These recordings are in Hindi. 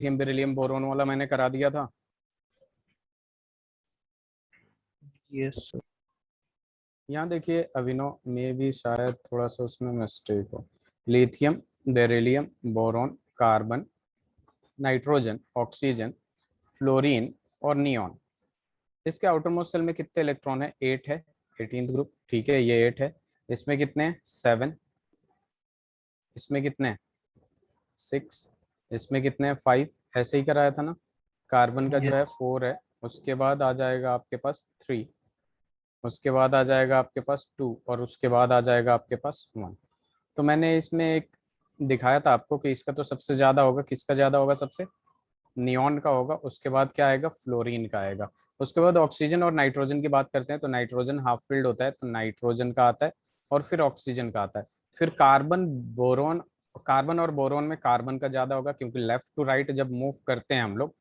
लिथियम बेरिलियम बोरोन वाला मैंने करा दिया था। Yes sir. यहाँ देखिए अभिनव में भी शायद थोड़ा सा उसमें मिस्टेक हो। Lithium beryllium boron carbon nitrogen oxygen fluorine और नियॉन। इसके आउटर मोस्ट सेल में कितने इलेक्ट्रॉन है? 8 है, 18th ग्रुप। ठीक है, ये 8 है। इसमें कितने हैं? 7। इसमें कितने हैं? 6। इसमें कितने हैं? 5। ऐसे ही कराया था ना। कार्बन का जो है यस 4 है। उसके बाद आ जाएगा आपके पास 3। उसके बाद आ जाएगा आपके पास 2 और उसके बाद आ जाएगा आपके पास 1। तो मैंने इसमें एक दिखाया था आपको कि इसका तो सबसे ज्यादा होगा। किसका ज्यादा होगा? सबसे नियॉन का होगा। उसके बाद क्या आएगा? फ्लोरीन का आएगा। उसके बाद ऑक्सीजन और नाइट्रोजन की बात करते हैं तो नाइट्रोजन हाफ फिल्ड होता है तो नाइट्रोजन का आता है और फिर ऑक्सीजन का आता है। फिर कार्बन बोरोन। कार्बन और बोरोन में कार्बन का ज्यादा होगा क्योंकि लेफ्ट टू राइट जब मूव करते हैं हम लोग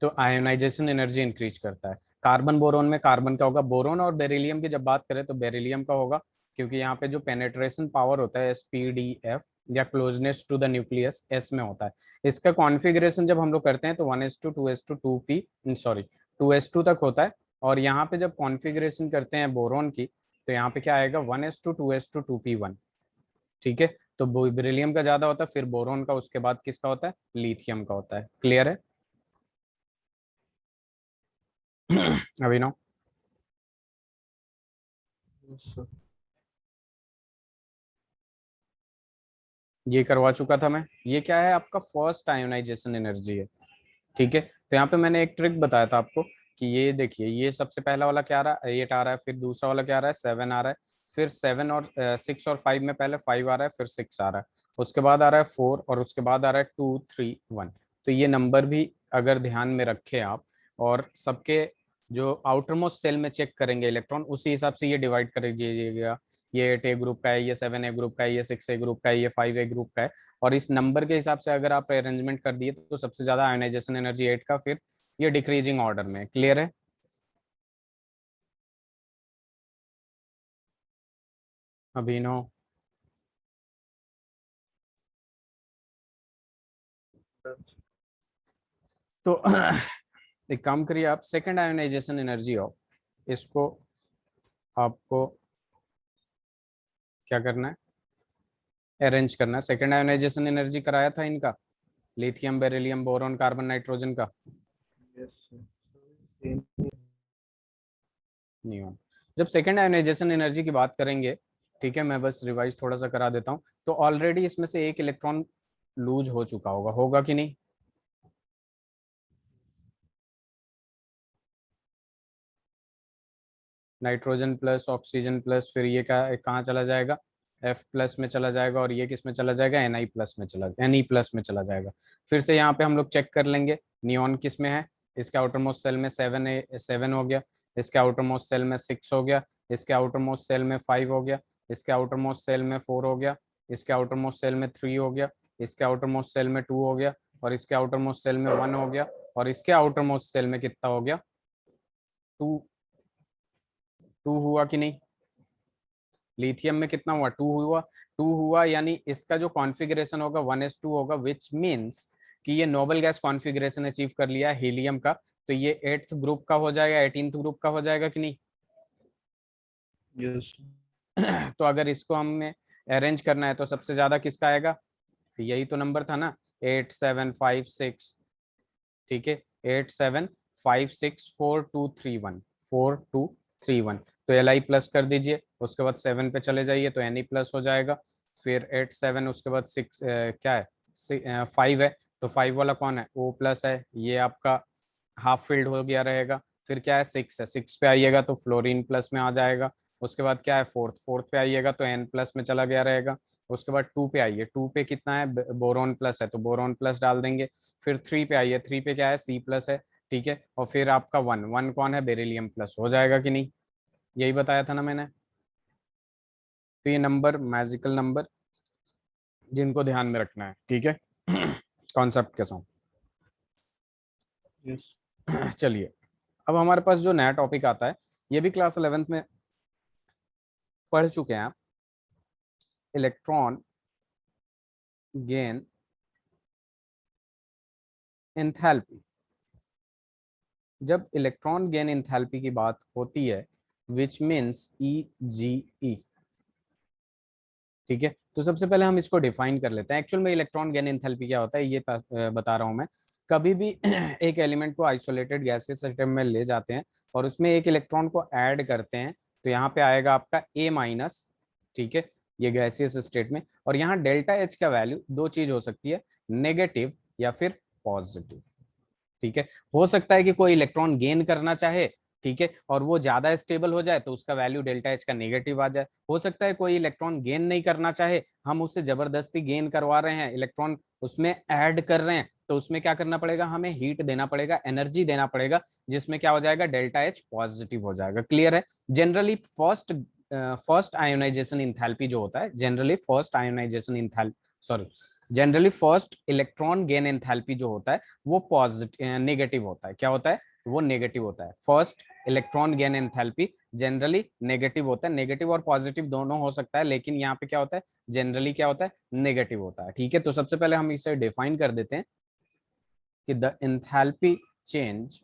तो आयोनाइजेशन एनर्जी इंक्रीज करता है। कार्बन बोरोन में कार्बन का होगा। बोरोन और बेरिलियम की जब बात करें तो बेरिलियम का होगा क्योंकि यहाँ पे जो पेनेट्रेशन पावर होता है SPDF या closeness to the nucleus S में होता है। इसका कॉन्फ़िगरेशन जब हम लोग करते हैं तो 1:2 2:2 2p सॉरी 2:2 तक होता है। और यहाँ पे जब कॉन्फ़िगरेशन करते हैं बोरोन की तो यहाँ पे क्या आएगा? 1:2 2:2 2p1। ठीक है, तो बेरिलियम का ज्यादा होता है फिर बोरोन का। उसके बाद किसका होता है? लिथियम का होता है। क्लियर है अभिनव? सर। ये करवा चुका था मैं। ये क्या है? आपका फर्स्ट आयोनाइजेशन एनर्जी है। ठीक है, तो यहाँ पे मैंने एक ट्रिक बताया था आपको कि ये देखिए ये सबसे पहला वाला क्या आ रहा है? 8 आ रहा है। फिर दूसरा वाला क्या आ रहा है? 7 आ रहा है। फिर 7 और 6 और 5 में पहले 5 आ रहा है फिर 6 आ रहा है। उसके बाद आ रहा है 4 और उसके बाद आ रहा है 2 3 1। तो ये नंबर भी अगर ध्यान में रखें आप और सबके जो आउटर मोस्ट सेल में चेक करेंगे इलेक्ट्रॉन उसी हिसाब से ये डिवाइड कर दीजिएगा। ये 8A ग्रुप का है, ये 7A ग्रुप का है, ये 6A ग्रुप का है, ये 5A ग्रुप का है। और इस नंबर के हिसाब से अगर आप अरेंजमेंट कर दिए तो सबसे ज्यादा आयोनाइजेशन एनर्जी 8 का। फिर ये डिक्रीजिंग ऑर्डर में। क्लियर है अभिनव? तो एक काम करिए आप सेकेंड आयोनाइजेशन एनर्जी ऑफ इसको आपको क्या करना है? अरेंज करना है। सेकेंड आयोनाइजेशन एनर्जी कराया था इनका lithium beryllium boron carbon nitrogen का यस सर। नियॉन। जब सेकेंड आयोनाइजेशन एनर्जी की बात करेंगे, ठीक है, मैं बस रिवाइज थोड़ा सा करा देता हूँ। तो ऑलरेडी इसमें से एक इलेक्ट्रॉन लूज हो चुका होगा, होगा कि नहीं? नाइट्रोजन प्लस ऑक्सीजन प्लस फिर ये क्या कहाँ चला जाएगा? F प्लस में चला जाएगा। और ये किस में चला जाएगा? Ni प्लस में चला Ne प्लस में चला जाएगा। फिर से यहाँ पे हम लोग चेक कर लेंगे नियॉन किस में है। इसके आउटर मोस्ट सेल में 7 हो गया। इसके आउटर मोस्ट सेल में 6 हो गया। इसके आउटर मोस्ट सेल में 5 हो गया। इसके आउटर मोस्ट सेल में 4 हो गया। इसके आउटर मोस्ट सेल में 3 हो गया। इसके आउटर मोस्ट सेल में 2 हो गया। और इसके आउटर मोस्ट सेल में 1 हो गया। और इसके आउटर मोस्ट सेल में कितना हो गया? 2। 2 हुआ कि नहीं? लिथियम में कितना हुआ? 2 हुआ। 2 हुआ यानी इसका जो कॉन्फ़िगरेशन होगा 1:2 होगा विच मीन्स कि ये नोबल गैस कॉन्फ़िगरेशन अचीव कर लिया हीलियम का। तो ये 8th ग्रुप का हो जाएगा, 18th ग्रुप का हो जाएगा कि नहीं? यस तो अगर इसको हमें अरेंज करना है तो सबसे ज्यादा किसका आएगा? यही तो नंबर था ना, 8 7 5 6। ठीक है, 8 7 5 6 4 2 3 1 4 2 3 1। तो Li प्लस कर दीजिए। उसके बाद 7 पे चले जाइए तो Ne प्लस हो जाएगा। फिर 8 7 उसके बाद 6 क्या है? 5 है। तो 5 वाला कौन है? O प्लस है। ये आपका हाफ फील्ड हो गया रहेगा। फिर क्या है? 6 है। 6 पे आइएगा तो फ्लोरीन प्लस में आ जाएगा। उसके बाद क्या है? फोर्थ फोर्थ पे आइएगा तो N प्लस में चला गया रहेगा। उसके बाद 2 पे आइए, 2 पे कितना है? बोरोन प्लस है तो बोरोन प्लस डाल देंगे। फिर 3 पे आइए, 3 पे क्या है? C प्लस है। ठीक है, और फिर आपका 1 1 कौन है? Beryllium plus. हो जाएगा कि नहीं? यही बताया था ना मैंने। तो ये नंबर मैजिकल नंबर जिनको ध्यान में रखना है। ठीक है कॉन्सेप्ट के साथ यस चलिए, अब हमारे पास जो नया टॉपिक आता है ये भी क्लास 11th में पढ़ चुके हैं आप। इलेक्ट्रॉन गेन एंथैल्पी, जब इलेक्ट्रॉन गेन एंथैल्पी की बात होती है, विच मीन्स EGE, ठीक है। तो सबसे पहले हम इसको डिफाइन कर लेते हैं। एक्चुअल में इलेक्ट्रॉन गेन एंथैल्पी क्या होता है ये बता रहा हूं मैं। कभी भी एक एलिमेंट को आइसोलेटेड गैसियस सिस्टम में ले जाते हैं और उसमें एक इलेक्ट्रॉन को ऐड करते हैं, तो यहाँ पे आएगा आपका A-, ठीक है, ये गैसियस स्टेट में। और यहाँ डेल्टा एच का वैल्यू दो चीज हो सकती है, नेगेटिव या फिर पॉजिटिव, ठीक है। हो सकता है कि कोई इलेक्ट्रॉन गेन करना चाहे, ठीक है, और वो ज्यादा स्टेबल हो जाए तो उसका वैल्यू डेल्टा एच का नेगेटिव आ जाए। हो सकता है कोई इलेक्ट्रॉन गेन नहीं करना चाहे, हम उससे जबरदस्ती गेन करवा रहे हैं, इलेक्ट्रॉन उसमें ऐड कर रहे हैं, तो उसमें क्या करना पड़ेगा, हमें हीट देना पड़ेगा, एनर्जी देना पड़ेगा, जिसमें क्या हो जाएगा, डेल्टा एच पॉजिटिव हो जाएगा। क्लियर है। जनरली फर्स्ट आयोनाइजेशन इंथैल्पी जो होता है, generally first ionization enthalpy, sorry, generally first electron gain enthalpy जो होता है वो पॉजिटिव नेगेटिव होता है। क्या होता है, वो नेगेटिव होता है। First electron gain enthalpy generally negative होता है, नेगेटिव और पॉजिटिव दोनों हो सकता है, लेकिन यहाँ पे क्या होता है, जनरली क्या होता है, नेगेटिव होता है, ठीक है। तो सबसे पहले हम इसे डिफाइन कर देते हैं कि the enthalpy change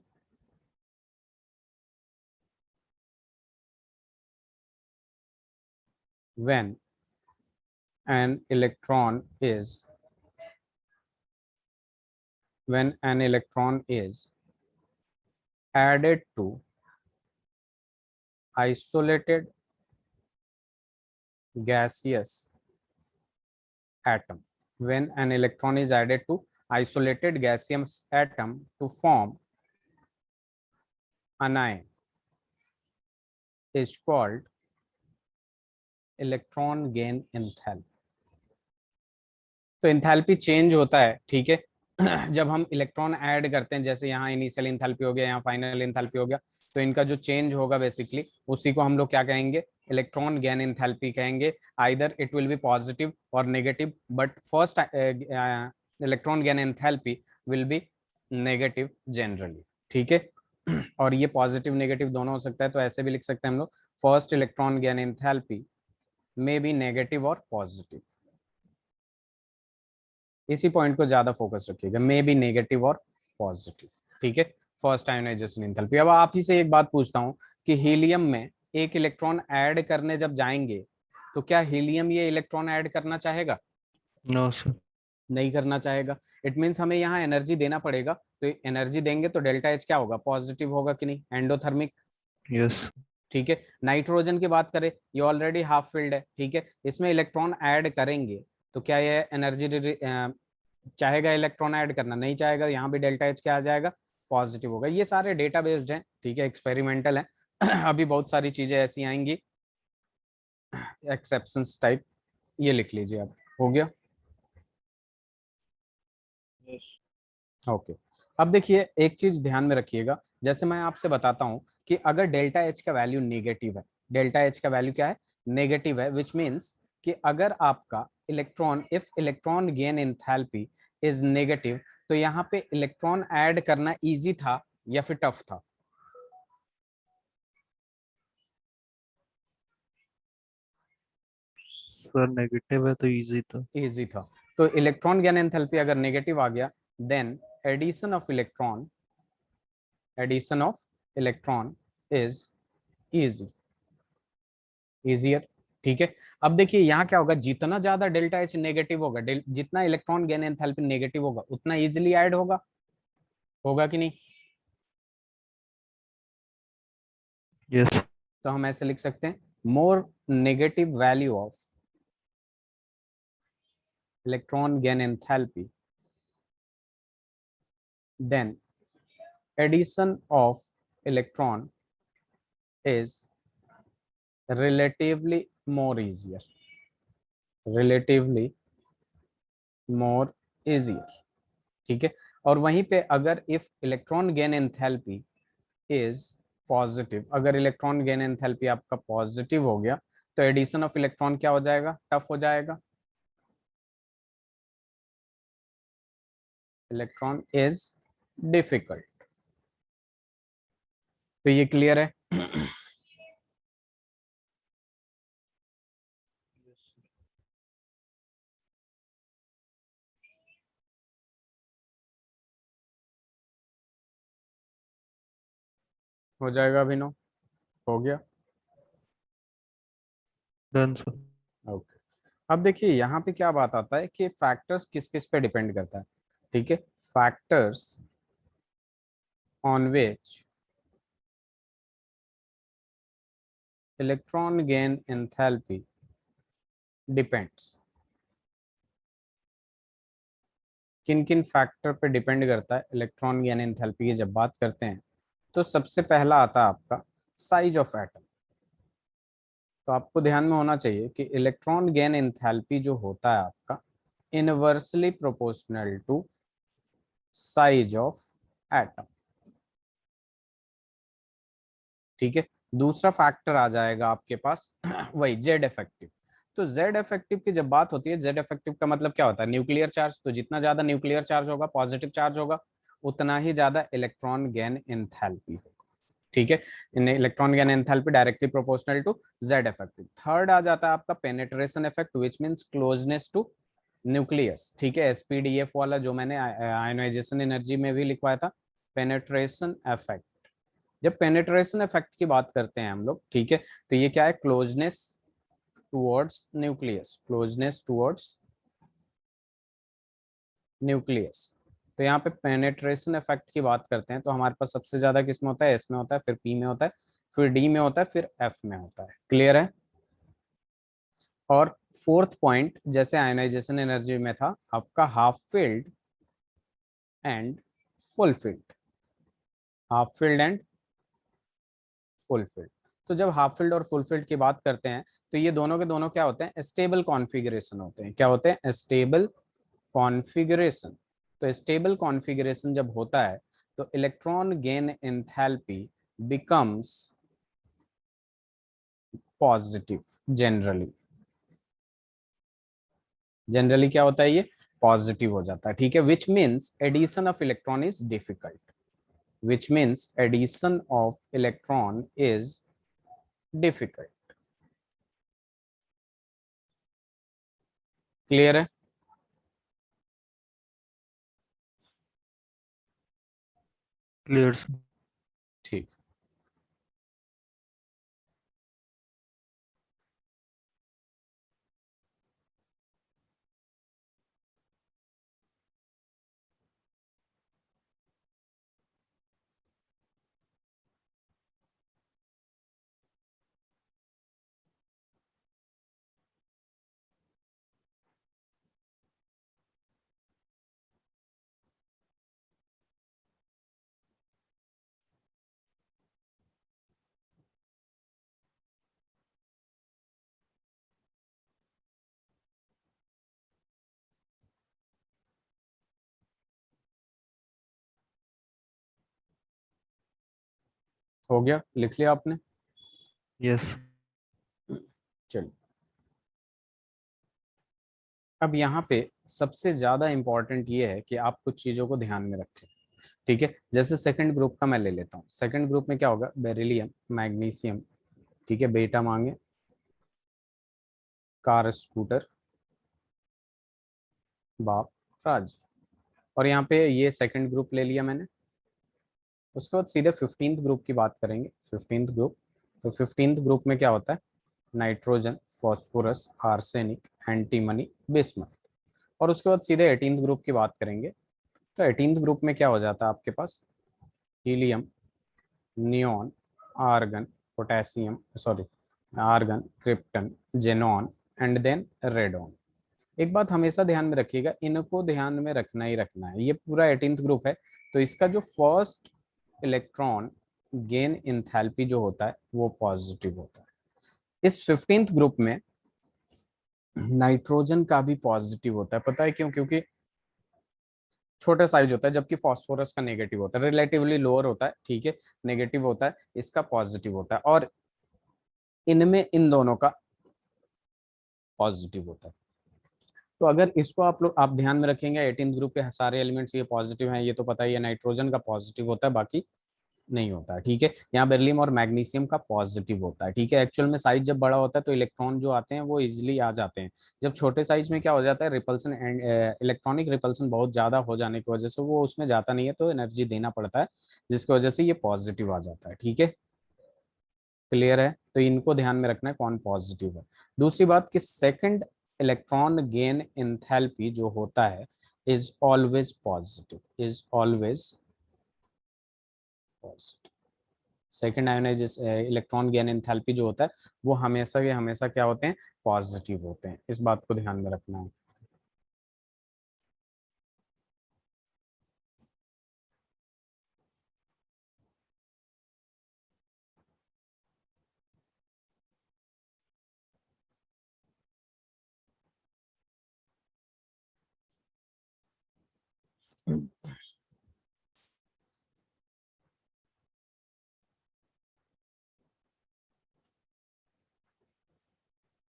when an electron is when an electron is added to isolated gaseous atom, when an electron is added to isolated gaseous atom to form anion is called electron gain enthalpy। तो एंथैल्पी चेंज होता है, ठीक है, जब हम इलेक्ट्रॉन ऐड करते हैं, जैसे यहाँ इनिशियल एंथैल्पी हो गया, यहाँ फाइनल एंथैल्पी हो गया, तो इनका जो चेंज होगा बेसिकली उसी को हम लोग क्या कहेंगे, इलेक्ट्रॉन गेन एंथैल्पी कहेंगे। Either it will be positive और negative, but first electron gain enthalpy will be negative generally, ठीक है। और ये पॉजिटिव नेगेटिव दोनों हो सकता है, तो ऐसे भी लिख सकते हैं हम लोग, first electron gain enthalpy may be negative और पॉजिटिव। इसी पॉइंट को ज्यादा फोकस रखिएगा, मे बी नेगेटिव और पॉजिटिव, ठीक है। First ionization enthalpy. अब आप ही से एक बात पूछता हूं कि हीलियम में एक इलेक्ट्रॉन ऐड करने जब जाएंगे, तो क्या हीलियम ये इलेक्ट्रॉन ऐड करना चाहेगा? No sir. नहीं करना चाहेगा। इट मीन्स हमें यहाँ एनर्जी देना पड़ेगा, तो एनर्जी देंगे तो डेल्टा एच क्या होगा, पॉजिटिव होगा कि नहीं, एंडोथर्मिक, यस। ठीक है। नाइट्रोजन की बात करें, ये ऑलरेडी हाफ फिल्ड है, ठीक है, इसमें इलेक्ट्रॉन ऐड करेंगे तो क्या ये एनर्जी चाहेगा, इलेक्ट्रॉन ऐड करना नहीं चाहेगा, यहाँ भी डेल्टा एच क्या आ जाएगा, पॉजिटिव होगा। ये सारे डेटा बेस्ड हैं, ठीक है, एक्सपेरिमेंटल है। अभी बहुत सारी चीजें ऐसी आएंगी एक्सेप्शंस टाइप, ये लिख लीजिए आप, हो गया। यस। ओके। अब देखिए एक चीज ध्यान में रखिएगा, जैसे मैं आपसे बताता हूं कि अगर डेल्टा एच का वैल्यू नेगेटिव है, डेल्टा एच का वैल्यू क्या है, नेगेटिव है, विच मीन्स कि अगर आपका electron, if electron gain enthalpy is negative, तो यहाँ पे इलेक्ट्रॉन ऐड करना इजी था या फिर टफ था? सर नेगेटिव है तो इजी था। इजी था। तो इलेक्ट्रॉन गेन एंथैल्पी अगर नेगेटिव आ गया, then addition of electron, addition of electron is easy, easier, ठीक है। अब देखिए यहाँ क्या होगा, जितना ज्यादा डेल्टा एच नेगेटिव होगा, जितना इलेक्ट्रॉन गेन एंथैल्पी नेगेटिव होगा, उतना इजिली ऐड होगा, होगा कि नहीं? यस। तो हम ऐसे लिख सकते हैं, more negative value of electron gain enthalpy then addition of electron is relatively more easier, relatively more easier, ठीक है। और वहीं पे अगर if electron gain enthalpy is positive, अगर इलेक्ट्रॉन गेन एंथैल्पी आपका पॉजिटिव हो गया, तो एडिशन ऑफ इलेक्ट्रॉन क्या हो जाएगा, टफ हो जाएगा, इलेक्ट्रॉन इज डिफिकल्ट। तो ये क्लियर है। हो जाएगा अभिनव? हो गया। Done sir. ओके। अब देखिए यहाँ पे क्या बात आता है कि फैक्टर्स किस किस पे डिपेंड करता है। ठीक है, factors on which electron gain enthalpy depends. किन किन फैक्टर पे डिपेंड करता है इलेक्ट्रॉन गेन एंथैल्पी की जब बात करते हैं, तो सबसे पहला आता है आपका साइज ऑफ एटम। तो आपको ध्यान में होना चाहिए कि इलेक्ट्रॉन गेन एंथैल्पी जो होता है आपका inversely proportional to size of atom. ठीक है, दूसरा फैक्टर आ जाएगा आपके पास वही जेड इफेक्टिव। तो जेड इफेक्टिव की जब बात होती है, जेड इफेक्टिव का मतलब क्या होता है? Nuclear charge. तो जितना ज्यादा न्यूक्लियर चार्ज होगा, पॉजिटिव चार्ज होगा, उतना ही ज्यादा इलेक्ट्रॉन गेन एंथैल्पी होगा। ठीक है, in electron gain enthalpy directly proportional to Z effective. Third आ जाता है आपका penetration effect, which means closeness to nucleus. ठीक है, एसपीडीएफ वाला जो मैंने आयोनाइजेशन एनर्जी में भी लिखवाया था, पेनिट्रेशन इफेक्ट। जब पेनिट्रेशन इफेक्ट की बात करते हैं हम लोग, ठीक है, तो ये क्या है? Closeness towards nucleus, closeness towards nucleus. तो यहाँ पे पेनेट्रेशन इफेक्ट की बात करते हैं तो हमारे पास सबसे ज्यादा किस में होता है? एस में होता है, फिर पी में होता है, फिर डी में होता है, फिर एफ में होता है। क्लियर है? और फोर्थ पॉइंट, जैसे आयनाइजेशन एनर्जी में था आपका half field and full field, half field and full field. तो जब हाफ फील्ड और फुल फील्ड की बात करते हैं तो ये दोनों के दोनों क्या होते हैं? स्टेबल कॉन्फ़िगरेशन होते हैं। क्या होते हैं? Stable configuration. तो स्टेबल कॉन्फ़िगरेशन जब होता है तो electron gain enthalpy becomes positive generally. Generally क्या होता है? ये पॉजिटिव हो जाता है। ठीक है, which means addition of electron is difficult, which means addition of electron is difficult. Clear है? Clear sir. ठीक। हो गया, लिख लिया आपने? यस। चलिए, अब यहाँ पे सबसे ज्यादा इंपॉर्टेंट ये है कि आप कुछ चीजों को ध्यान में रखें। ठीक है, जैसे सेकंड ग्रुप का मैं ले लेता हूँ। सेकंड ग्रुप में क्या होगा? बेरिलियम, मैग्नीशियम, ठीक है, बेटा मांगे, कार, स्कूटर, बाप, राज। और यहाँ पे ये सेकंड ग्रुप ले लिया मैंने। उसके बाद सीधे 15th ग्रुप की बात करेंगे। 15th ग्रुप, तो 15th ग्रुप में क्या होता है? Nitrogen, phosphorus, arsenic, antimony, bismuth. और उसके बाद सीधे 18th ग्रुप की बात करेंगे। तो 18th ग्रुप में क्या हो जाता है आपके पास? Helium, neon, argon, potassium, sorry, argon, krypton, xenon and then radon. एक बात हमेशा ध्यान में रखिएगा, इनको ध्यान में रखना ही रखना है। ये पूरा 18th ग्रुप है, तो इसका जो फर्स्ट इलेक्ट्रॉन गेन इंथैल्पी जो होता है वो पॉजिटिव होता है। इस 15th ग्रुप में नाइट्रोजन का भी पॉजिटिव होता है। पता है क्यों? क्योंकि छोटा साइज होता है, जबकि फास्फोरस का नेगेटिव होता है, रिलेटिवली लोअर होता है। ठीक है, नेगेटिव होता है, इसका पॉजिटिव होता है। और इनमें इन दोनों का पॉजिटिव होता है। तो अगर इसको आप लोग आप ध्यान में रखेंगे, 18th ग्रुप के सारे एलिमेंट्स ये पॉजिटिव हैं, ये तो पता ही है। नाइट्रोजन का पॉजिटिव होता है, बाकी नहीं होता है, ठीक है। यहाँ बेरिलियम और मैग्नीशियम का पॉजिटिव होता है, ठीक है। एक्चुअल में साइज जब बड़ा होता है तो इलेक्ट्रॉन जो आते हैं वो इजिली आ जाते हैं। जब छोटे साइज में क्या हो जाता है, रिपल्सन एंड इलेक्ट्रॉनिक रिपल्सन बहुत ज्यादा हो जाने की वजह से वो उसमें जाता नहीं है, तो एनर्जी देना पड़ता है, जिसकी वजह से ये पॉजिटिव आ जाता है, ठीक है। क्लियर है, तो इनको ध्यान में रखना है कौन पॉजिटिव है। दूसरी बात कि सेकंड इलेक्ट्रॉन गेन एंथैल्पी जो होता है is always positive, is always positive. Second ionize electron gain enthalpy जो होता है वो हमेशा के हमेशा क्या होते हैं, पॉजिटिव होते हैं, इस बात को ध्यान में रखना है।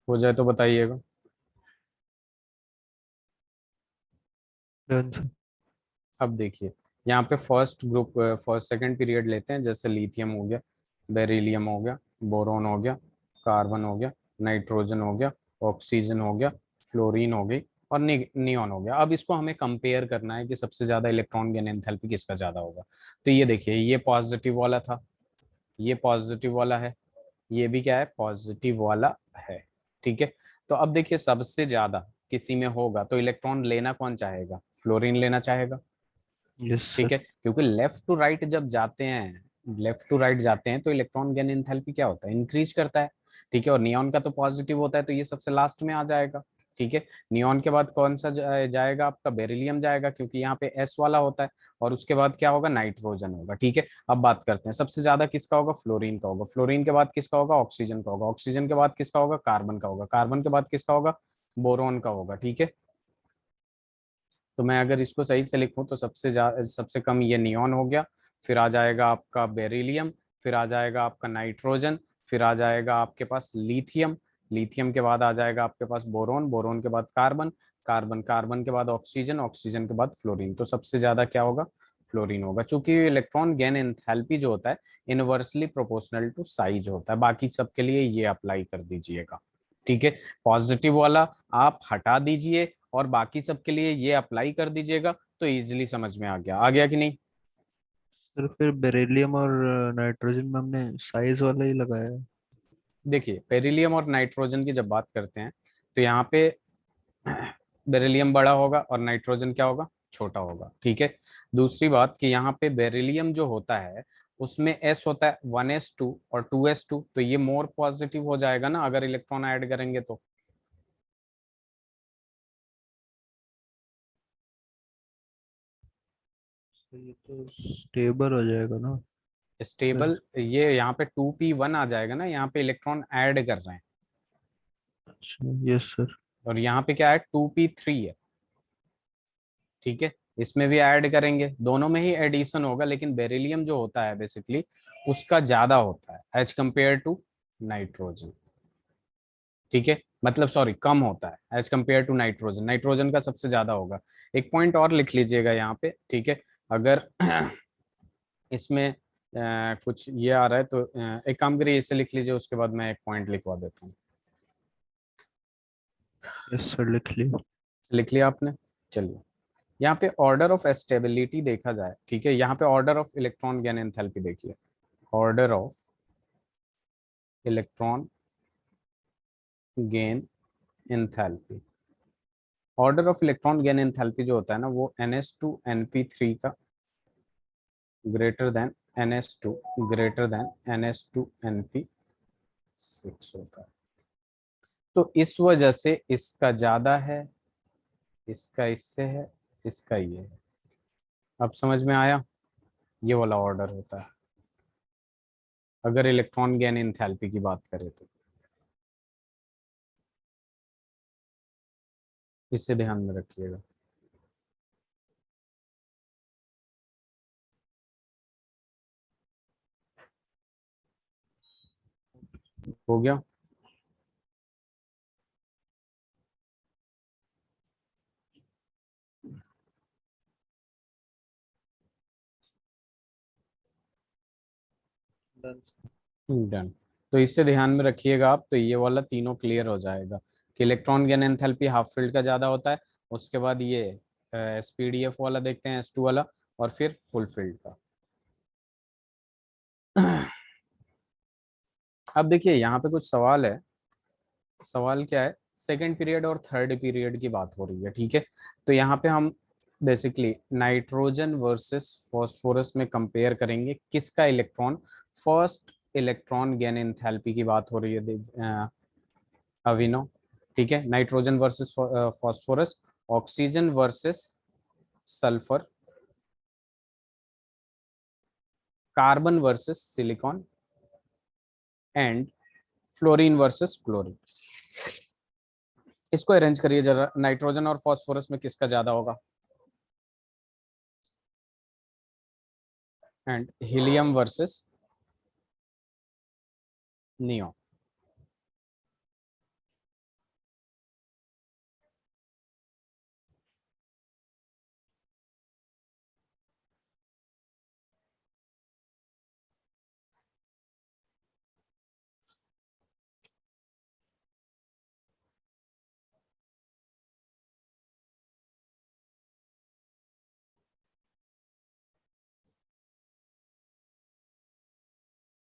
हो जाए तो बताइएगा। Done sir. अब देखिए, यहाँ पे first group, first second period लेते हैं, जैसे लिथियम हो गया, बेरिलियम हो गया, बोरोन हो गया, कार्बन हो गया, नाइट्रोजन हो गया, ऑक्सीजन हो गया, फ्लोरीन हो गई, और नियॉन हो गया। अब इसको हमें कंपेयर करना है कि सबसे ज्यादा इलेक्ट्रॉन गेन एंथैल्पी किसका ज्यादा होगा। तो ये देखिए, ये पॉजिटिव वाला था, ये पॉजिटिव वाला है, ये भी क्या है, पॉजिटिव वाला है, ठीक है। तो अब देखिए, सबसे ज्यादा किसी में होगा तो इलेक्ट्रॉन लेना कौन चाहेगा, फ्लोरीन लेना चाहेगा, यस ठीक सर। है। क्योंकि लेफ्ट टू राइट जब जाते हैं, लेफ्ट टू राइट जाते हैं तो इलेक्ट्रॉन गेन एंथैल्पी क्या होता है, इंक्रीज करता है, ठीक है। और नियॉन का तो पॉजिटिव होता है, तो ये सबसे लास्ट में आ जाएगा, ठीक है। नियॉन के बाद कौन सा जाएगा, आपका बेरिलियम जाएगा, क्योंकि यहाँ पे एस वाला होता है। और उसके बाद क्या होगा, नाइट्रोजन होगा, ठीक है। अब बात करते हैं सबसे ज्यादा किसका होगा, फ्लोरीन का होगा। फ्लोरीन के बाद किसका होगा, ऑक्सीजन का होगा। ऑक्सीजन के बाद किसका होगा, कार्बन का होगा। कार्बन के बाद किसका होगा, बोरोन का होगा, ठीक है। तो मैं अगर इसको सही से लिखूं तो सबसे कम ये नियॉन हो गया, फिर आ जाएगा आपका बेरिलियम, फिर आ जाएगा आपका नाइट्रोजन, फिर आ जाएगा आपके पास लिथियम, लिथियम के बाद आ जाएगा आपके पास बोरोन, बोरोन के बाद कार्बन, कार्बन के बाद ऑक्सीजन, ऑक्सीजन के बाद फ्लोरीन। तो सबसे ज्यादा क्या होगा, फ्लोरीन होगा, चूंकि इलेक्ट्रॉन गेन एंथैल्पी जो होता है इनवर्सली प्रोपोर्शनल टू साइज होता है। बाकी सबके लिए ये अप्लाई कर दीजिएगा, ठीक है। पॉजिटिव वाला आप हटा दीजिए और बाकी सबके लिए ये अप्लाई कर दीजिएगा, तो इजीली समझ में आ गया कि नहीं। सर फिर बेरिलियम और नाइट्रोजन में हमने साइज वाला ही लगाया है। देखिए, बेरिलियम और नाइट्रोजन की जब बात करते हैं तो यहाँ पे बेरिलियम बड़ा होगा और नाइट्रोजन क्या होगा, छोटा होगा, ठीक है। दूसरी बात कि यहाँ पे बेरिलियम जो होता है उसमें एस होता है 1s2 और 2s2, तो ये मोर पॉजिटिव हो जाएगा ना अगर इलेक्ट्रॉन ऐड करेंगे तो। तो ये तो स्टेबल हो जाएगा ना फिर। स्टेबल, ये यहाँ पे 2p1 आ जाएगा ना, यहाँ पे इलेक्ट्रॉन ऐड कर रहे हैं, अच्छा यस सर। और यहाँ पे क्या है, 2p3 है, ठीक है। इसमें भी ऐड करेंगे, दोनों में ही एडिशन होगा, लेकिन बेरिलियम जो होता है बेसिकली उसका ज्यादा होता है एज कंपेयर टू नाइट्रोजन, ठीक है। मतलब सॉरी, कम होता है as compare to nitrogen, nitrogen का सबसे ज्यादा होगा। एक पॉइंट और लिख लीजिएगा यहाँ पे, ठीक है। अगर इसमें कुछ ये आ रहा है तो एक काम करिए, इसे लिख लीजिए, उसके बाद मैं एक पॉइंट लिखवा देता हूँ। यस सर लिख लिया। लिख लिया आपने, चलिए। यहाँ पे ऑर्डर ऑफ स्टेबिलिटी देखा जाए, ठीक है। यहाँ पे order of electron gain enthalpy देखिए, order of electron gain enthalpy, order of electron gain enthalpy जो होता है ना वो NS2 NP3 का greater than NS2 greater than NS2 NP6 होता है। तो इस वजह से इसका ज्यादा है, इसका इससे है, इसका ये है। अब समझ में आया, ये वाला ऑर्डर होता है अगर इलेक्ट्रॉन गेन एंथैल्पी की बात करें तो। इससे ध्यान में रखिएगा। हो गया। Done. डन। तो इससे ध्यान में रखिएगा आप, तो ये वाला तीनों क्लियर हो जाएगा कि electron gain enthalpy half field का ज्यादा होता है, उसके बाद ये एसपीडीएफ वाला देखते हैं, S2 वाला, और फिर फुल फील्ड का। अब देखिए यहाँ पे कुछ सवाल है। सवाल क्या है, सेकंड पीरियड और थर्ड पीरियड की बात हो रही है, ठीक है। तो यहाँ पे हम बेसिकली नाइट्रोजन वर्सेस फॉस्फोरस में कंपेयर करेंगे किसका electron, first electron gain enthalpy की बात हो रही है अविनो, ठीक है। Nitrogen versus phosphorus, oxygen versus sulphur, carbon versus silicon, and fluorine versus chlorine. इसको अरेंज करिए जरा, नाइट्रोजन और फॉस्फोरस में किसका ज्यादा होगा, एंड हीलियम वर्सेस नियो।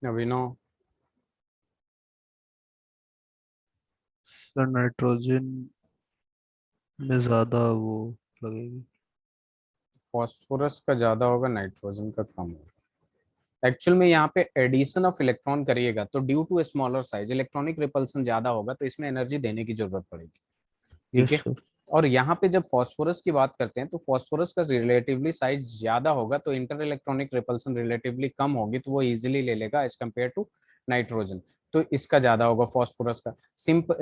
अविनो, सर नाइट्रोजन में ज्यादा वो लगेगी। फॉस्फोरस का ज्यादा होगा, नाइट्रोजन का कम होगा। एक्चुअल में यहाँ पे एडिशन ऑफ इलेक्ट्रॉन करिएगा तो due to smaller size electronic repulsion ज्यादा होगा, तो इसमें एनर्जी देने की जरूरत पड़ेगी, ठीक यस है। सर। और यहाँ पे जब फॉस्फोरस की बात करते हैं तो फॉस्फोरस का रिलेटिवली साइज ज्यादा होगा, तो इंटर इलेक्ट्रॉनिक रिपल्सन रिलेटिवली कम होगी, तो वो इजीली ले लेगा एज कम्पेयर टू नाइट्रोजन। तो इसका ज्यादा होगा फॉस्फोरस का।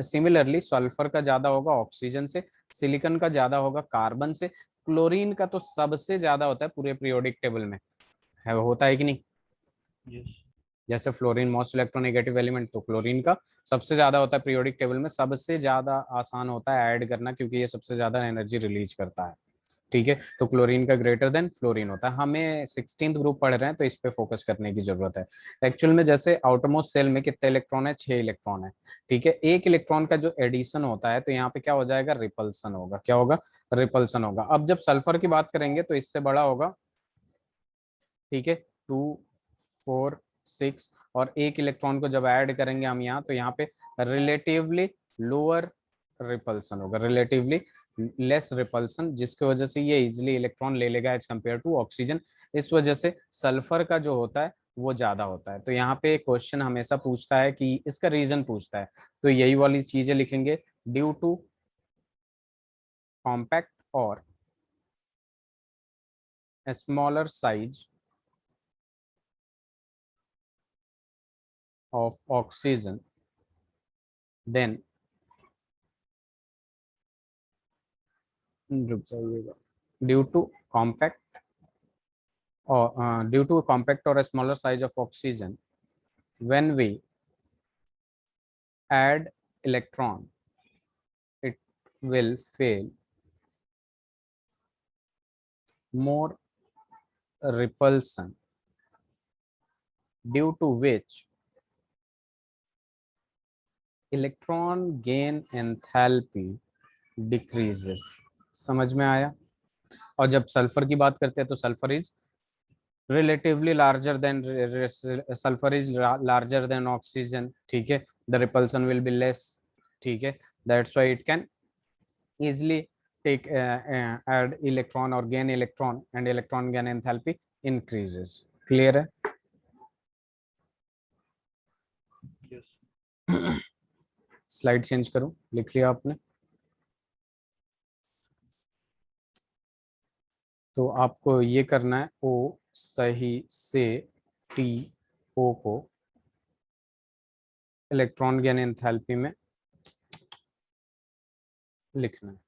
सिमिलरली सल्फर का ज्यादा होगा ऑक्सीजन से, सिलिकॉन का ज्यादा होगा कार्बन से, क्लोरीन का तो सबसे ज्यादा होता है पूरे पीरियोडिक टेबल में, है होता है कि नहीं। यस। जैसे फ्लोरीन मोस्ट इलेक्ट्रोनेगेटिव एलिमेंट, तो क्लोरीन का सबसे ज्यादा होता है पीरियोडिक टेबल में, सबसे ज्यादा आसान होता है ऐड करना क्योंकि ये सबसे ज्यादा एनर्जी रिलीज करता है, ठीक है। तो क्लोरीन का ग्रेटर देन फ्लोरीन होता है। हमें 16th ग्रुप पढ़ रहे हैं तो इस पे फोकस करने की जरूरत है। एक्चुअल में जैसे आउटरमोस्ट सेल में कितने इलेक्ट्रॉन है, 6 इलेक्ट्रॉन है, ठीक है। एक इलेक्ट्रॉन का जो एडिशन होता है तो यहाँ पे क्या हो जाएगा, रिपल्सन होगा। क्या होगा, रिपल्सन होगा। अब जब सल्फर की बात करेंगे तो इससे बड़ा होगा, ठीक है, 2, 4, 6, और एक इलेक्ट्रॉन को जब ऐड करेंगे हम यहाँ, तो यहाँ पे रिलेटिवली लोअर रिपल्सन होगा, रिलेटिवली लेस रिपल्सन, जिसकी वजह से ये इजिली इलेक्ट्रॉन ले लेगा एज कम्पेयर टू ऑक्सीजन। इस वजह से सल्फर का जो होता है वो ज्यादा होता है। तो यहाँ पे क्वेश्चन हमेशा पूछता है कि इसका रीजन पूछता है, तो यही वाली चीजें लिखेंगे, ड्यू टू कॉम्पैक्ट और smaller size of oxygen, then रुक जाइएगा, due to compact or due to a compact or a smaller size of oxygen, when we add electron it will fail more repulsion, due to which electron gain enthalpy decreases। समझ में आया। और जब सल्फर की बात करते हैं तो sulphur is relatively larger than sulfur is larger than oxygen, ठीक है। the repulsion will be less, ठीक है। that's why it can easily take add electron or gain electron, and electron gain enthalpy increases। clear है। यस। स्लाइड चेंज करूं, लिख लिया आपने। तो आपको ये करना है, ओ सही से टी ओ को इलेक्ट्रॉन गेन एंथैल्पी में लिखना है।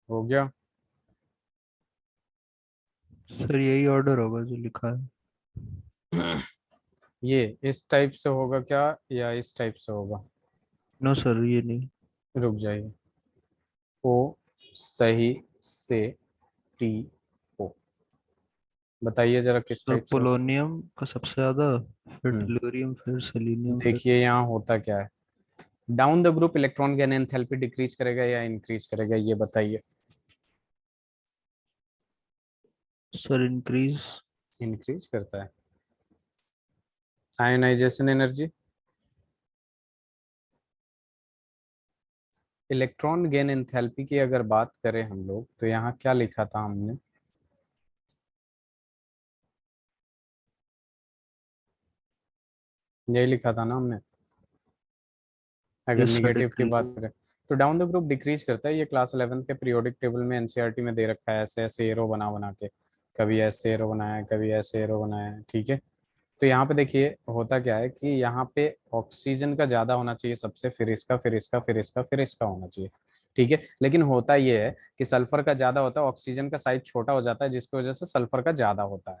हो गया। सर यही ऑर्डर होगा जो लिखा है। ये इस टाइप से होगा क्या या इस टाइप से होगा? नो सर, ये नहीं। रुक जाइए। ओ सही से टी ओ, बताइए जरा किस सर टाइप से होगा। पोलोनियम का सबसे ज्यादा, फिर हम्म टेलुरियम, फिर सेलेनियम, फिर। देखिए यहाँ होता क्या है। Down the group electron gain enthalpy decrease करेगा या इंक्रीज करेगा, ये बताइए। Sir increase. इंक्रीज करता है। Ionization energy, electron gain enthalpy की अगर बात करें हम लोग, तो यहाँ क्या लिखा था हमने? यही लिखा था ना हमने, अगर यस सर, निगेटिव की डिक्रीज। बात करें। तो डाउन द ग्रुप डिक्रीज करता है, ये क्लास 11th के पीरियोडिक टेबल में एनसीईआरटी में दे रखा है, ऐसे ऐसे एरो बना बना के। कभी ऐसे एरो बनाया है, कभी ऐसे एरो बनाया है, ठीक है। तो यहाँ पे देखिए होता क्या है कि यहाँ पे ऑक्सीजन का ज्यादा होना चाहिए सबसे, फिर इसका, फिर इसका, फिर इसका, फिर इसका होना चाहिए, ठीक है। लेकिन होता ये है कि सल्फर का ज्यादा होता है, ऑक्सीजन का साइज छोटा हो जाता है, जिसकी वजह से सल्फर का ज्यादा होता है,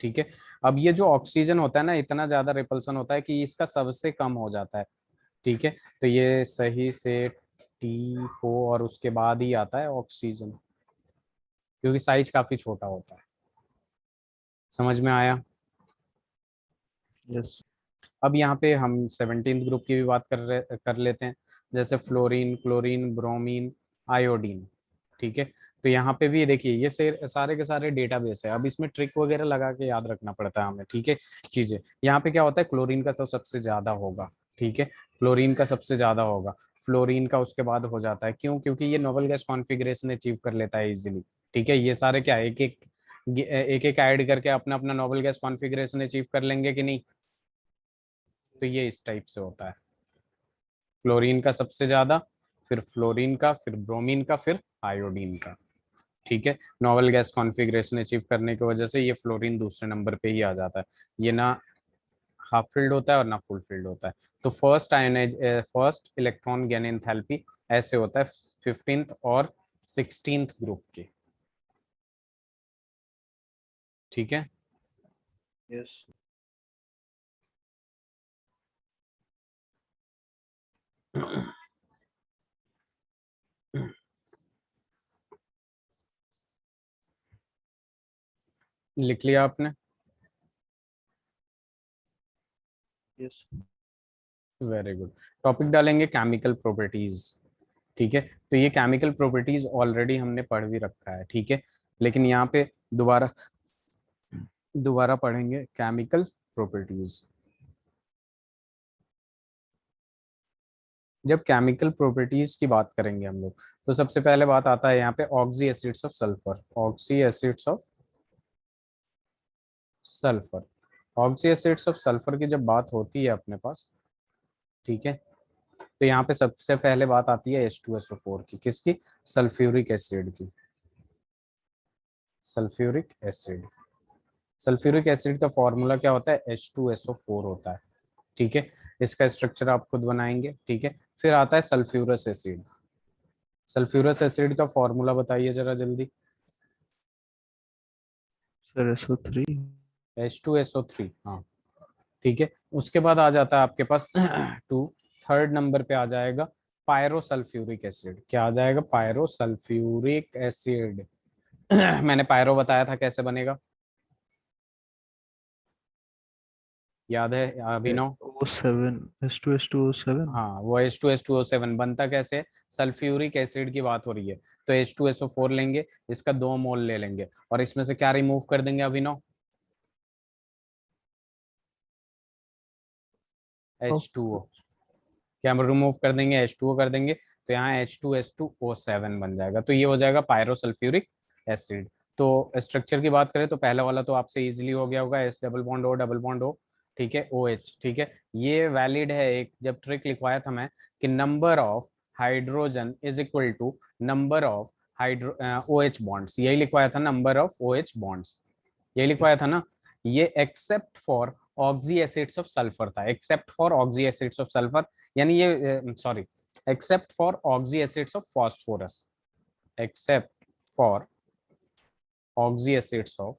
ठीक है। अब ये जो ऑक्सीजन होता है ना, इतना ज्यादा रिपल्सन होता है कि इसका सबसे कम हो जाता है, ठीक है। तो ये सही से टी हो और उसके बाद ही आता है ऑक्सीजन, क्योंकि साइज काफी छोटा होता है। समझ में आया? यस। अब यहाँ पे हम 17th ग्रुप की भी बात कर लेते हैं, जैसे फ्लोरीन, क्लोरीन, ब्रोमीन, आयोडीन, ठीक है। तो यहाँ पे भी देखिए ये सारे के सारे डेटाबेस है। अब इसमें ट्रिक वगैरह लगा के याद रखना पड़ता है हमें, ठीक है। चीजें यहाँ पे क्या होता है, क्लोरीन का तो सबसे ज्यादा होगा, ठीक है। क्लोरीन का सबसे ज्यादा होगा, फ्लोरीन का उसके बाद हो जाता है, क्यों? क्योंकि ये नोबल गैस कॉन्फ़िगरेशन अचीव कर लेता है इजीली, ठीक है। ये सारे क्या एक एक ऐड करके अपना अपना नोबल गैस कॉन्फ़िगरेशन अचीव कर लेंगे कि नहीं? तो ये इस टाइप से होता है, क्लोरीन का सबसे ज्यादा, फिर फ्लोरीन का, फिर ब्रोमीन का, फिर आयोडीन का, ठीक है। नोवेल गैस कॉन्फ़िगरेशन अचीव करने की वजह से ये फ्लोरीन दूसरे नंबर पे ही आ जाता है। ये ना हाफ फिल्ड होता है और ना फुल फिल्ड होता है। तो फर्स्ट इलेक्ट्रॉन गेन एंथैल्पी ऐसे होता है 15th और 16th ग्रुप के, ठीक है। यस। लिख लिया आपने? यस। Very good. टॉपिक डालेंगे केमिकल प्रॉपर्टीज, ठीक है। तो ये केमिकल प्रॉपर्टीज ऑलरेडी हमने पढ़ भी रखा है, ठीक है। लेकिन यहाँ पे दोबारा दोबारा पढ़ेंगे केमिकल प्रॉपर्टीज। जब केमिकल प्रॉपर्टीज की बात करेंगे हम लोग, तो सबसे पहले बात आता है यहाँ पे oxy acids of sulphur, oxy acids of sulphur. Oxy acids of sulphur की जब बात होती है अपने पास, ठीक है, तो यहाँ पे सबसे पहले बात आती है H2SO4 की, किसकी? सल्फ्यूरिक एसिड की। सल्फ्यूरिक एसिड, सल्फ्यूरिक एसिड का फॉर्मूला क्या होता है? H2SO4 होता है, ठीक है। इसका स्ट्रक्चर आप खुद बनाएंगे, ठीक है। फिर आता है सल्फ्यूरस एसिड। सल्फ्यूरस एसिड का फॉर्मूला बताइए जरा जल्दी। Sir SO3। H2SO3, हाँ, ठीक है। उसके बाद आ जाता है आपके पास टू, थर्ड नंबर पे आ जाएगा पायरोसल्फ्यूरिक एसिड। क्या आ जाएगा? Pyrosulphuric acid. मैंने पायरो बताया था कैसे बनेगा, याद है अभिनव? O7, H2H2O7। हाँ, वो H2SO7 बनता कैसे? सल्फ्यूरिक एसिड की बात हो रही है, तो H2SO4 लेंगे, इसका 2 मोल ले लेंगे, और इसमें से क्या रिमूव कर देंगे अभिनव? H2O। क्या हम रिमूव कर देंगे? H2O कर देंगे, तो यहाँ H2S2O7 बन जाएगा। तो ये हो जाएगा पायरोसल्फ्यूरिक एसिड। तो स्ट्रक्चर की बात करें तो पहला वाला तो आपसे इजीली हो गया होगा, S double bond O double bond O, ठीक है, OH, ठीक है। ये वैलिड है, एक जब ट्रिक लिखवाया था मैं कि number of hydrogen is equal to number of hydro OH bonds, यही लिखवाया था, नंबर ऑफ OH बॉन्ड्स, यही लिखवाया था ना। ये except for oxy acids of sulphur था, except for oxy acids of sulphur, यानी ये sorry, except for oxy acids of phosphorus, except for oxy acids of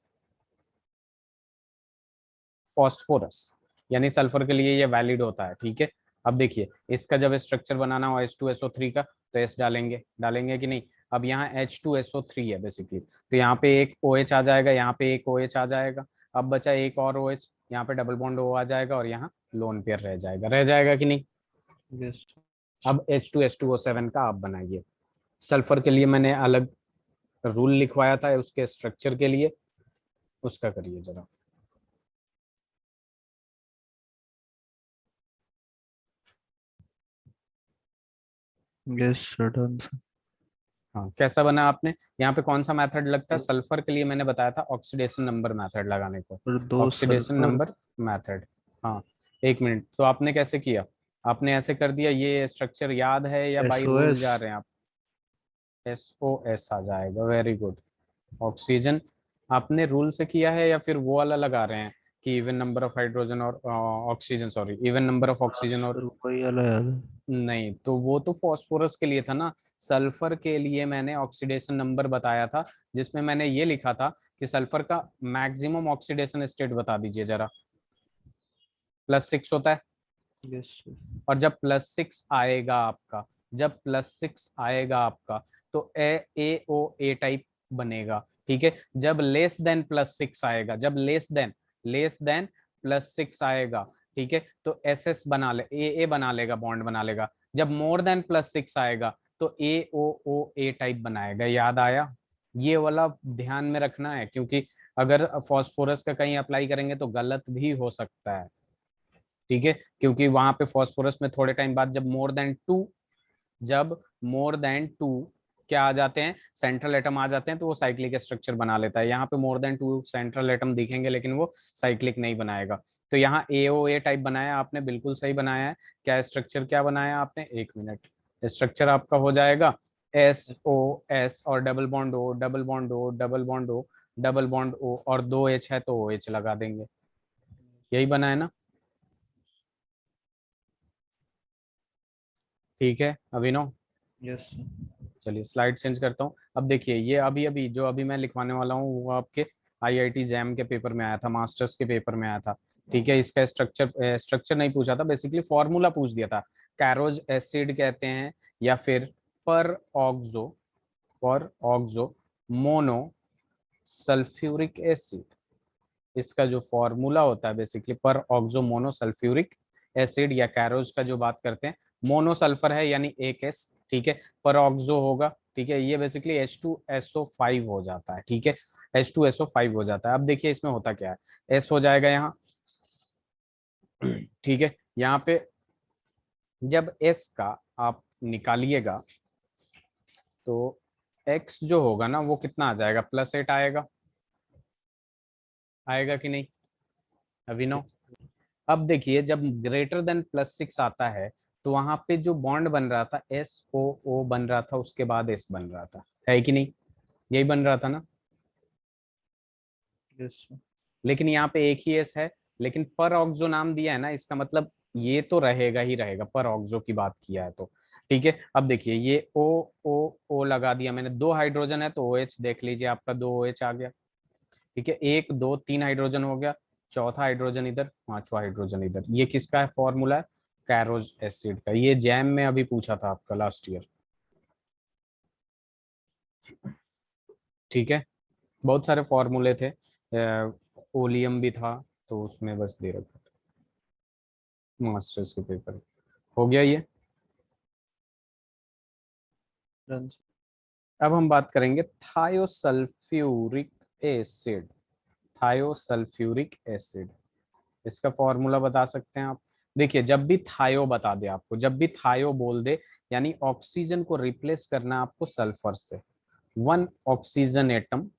phosphorus, यानी सल्फर के लिए ये वैलिड होता है। ठीक है, अब देखिए इसका जब स्ट्रक्चर बनाना हो H2SO3 का, तो S डालेंगे, डालेंगे कि नहीं। अब यहाँ H2SO3 है बेसिकली, तो यहाँ पे एक OH आ जाएगा, यहाँ पे एक OH आ जाएगा। अब बचा एक और OH, यहाँ पे डबल बॉन्ड O आ जाएगा और यहाँ लोन पेयर रह जाएगा, रह जाएगा कि नहीं। यस। अब H2S2O7 का आप बनाइए। सल्फर के लिए मैंने अलग रूल लिखवाया था उसके स्ट्रक्चर के लिए, उसका करिए जरा। Yes sir, done sir. हाँ, कैसा बना आपने। यहाँ पे कौन सा मेथड लगता है सल्फर के लिए, मैंने बताया था ऑक्सीडेशन नंबर मेथड लगाने को। और दो ऑक्सीडेशन सल्फर। Number method. हाँ, एक मिनट, तो आपने कैसे किया, आपने ऐसे कर दिया, ये स्ट्रक्चर याद है या बाई रूल SOS। जा रहे हैं आप। SOS आ जाएगा, वेरी गुड। ऑक्सीजन आपने रूल से किया है या फिर वो वाला लगा रहे हैं कि इवन नंबर ऑफ हाइड्रोजन और oxygen, sorry, even number of हाँ ऑक्सीजन और। सर, वही वाला याद है। नहीं, तो वो तो फॉस्फोरस के लिए था ना। सल्फर के लिए मैंने ऑक्सीडेशन नंबर बताया था, जिसमें मैंने ये लिखा था कि सल्फर का मैक्सिमम ऑक्सीडेशन स्टेट बता दीजिए जरा। +6 होता है, यस सर। और जब +6 आएगा आपका, जब +6 आएगा आपका, तो AO टाइप बनेगा। ठीक है, जब लेस देन +6 आएगा, जब लेस देन +6 आएगा, ठीक है, तो SS बना ले, AA बना लेगा, बॉन्ड बना लेगा। जब मोर देन +6 आएगा, तो AOO टाइप बनाएगा। याद आया, ये वाला ध्यान में रखना है, क्योंकि अगर फॉस्फोरस का कहीं अप्लाई करेंगे तो गलत भी हो सकता है। ठीक है, क्योंकि वहां पे फॉस्फोरस में थोड़े टाइम बाद जब मोर देन टू क्या आ जाते हैं, सेंट्रल एटम आ जाते हैं, तो वो साइक्लिक स्ट्रक्चर बना लेता है। यहाँ पे मोर देन 2 सेंट्रल एटम दिखेंगे, लेकिन वो साइक्लिक नहीं बनाएगा। तो यहाँ AOA टाइप बनाया आपने, बिल्कुल सही बनाया है। क्या स्ट्रक्चर क्या बनाया आपने, एक मिनट। स्ट्रक्चर आपका हो जाएगा SOS और double bond O, double bond O, double bond O, double bond O, और 2H है तो OH लगा देंगे। यही बना है ना। ठीक है अभिनव, यस सर। चलिए स्लाइड चेंज करता हूँ। अब देखिए ये अभी अभी जो अभी मैं लिखवाने वाला हूँ वो आपके IIT जैम के पेपर में आया था, मास्टर्स के पेपर में आया था। ठीक है, इसका स्ट्रक्चर नहीं पूछा था, बेसिकली फॉर्मूला पूछ दिया था। कैरोज एसिड कहते हैं, या फिर पर ऑक्सो, मोनो सल्फ्यूरिक एसिड। इसका जो फॉर्मूला होता है बेसिकली पर ऑक्सो मोनो सल्फ्यूरिक एसिड, या कैरोज का जो बात करते हैं। मोनो सल्फर है यानी एक एस, ठीक है, पर ऑक्सो होगा, ठीक है, ये बेसिकली H2SO5 हो जाता है। ठीक है, H2SO5 हो जाता है। अब देखिए इसमें होता क्या है, एस हो जाएगा यहाँ। ठीक है, यहाँ पे जब एस का आप निकालिएगा, तो एक्स जो होगा ना वो कितना आ जाएगा, +8 आएगा, आएगा कि नहीं अभिनव। अब देखिए जब ग्रेटर देन +6 आता है, तो वहां पे जो बॉन्ड बन रहा था SOO बन रहा था, उसके बाद S बन रहा था, है कि नहीं, यही बन रहा था ना। Yes sir. लेकिन यहाँ पे एक ही S है, लेकिन पर ऑक्सो नाम दिया है ना, इसका मतलब ये तो रहेगा ही रहेगा, पर ऑक्सो की बात किया है तो। ठीक है, अब देखिए ये O लगा दिया मैंने, 2 हाइड्रोजन है तो OH देख लीजिए, आपका 2 OH आ गया। ठीक है, 1 2 3 हाइड्रोजन हो गया, चौथा हाइड्रोजन इधर, पांचवा हाइड्रोजन इधर। ये किसका है फॉर्मूला है, कैरोज एसिड का। ये जैम में अभी पूछा था आपका लास्ट ईयर। ठीक है, बहुत सारे फॉर्मूले थे, ओलियम भी था, तो उसमें बस दे रखा था मास्टर्स के पेपर। हो गया ये। Done sir. अब हम बात करेंगे थायोसल्फ्यूरिक एसिड। थायोसल्फ्यूरिक एसिड, इसका फॉर्मूला बता सकते हैं आप। देखिए जब भी थायो बता दे आपको, जब भी थायो बोल दे, यानी ऑक्सीजन को रिप्लेस करना है आपको सल्फर से। 1 oxygen atom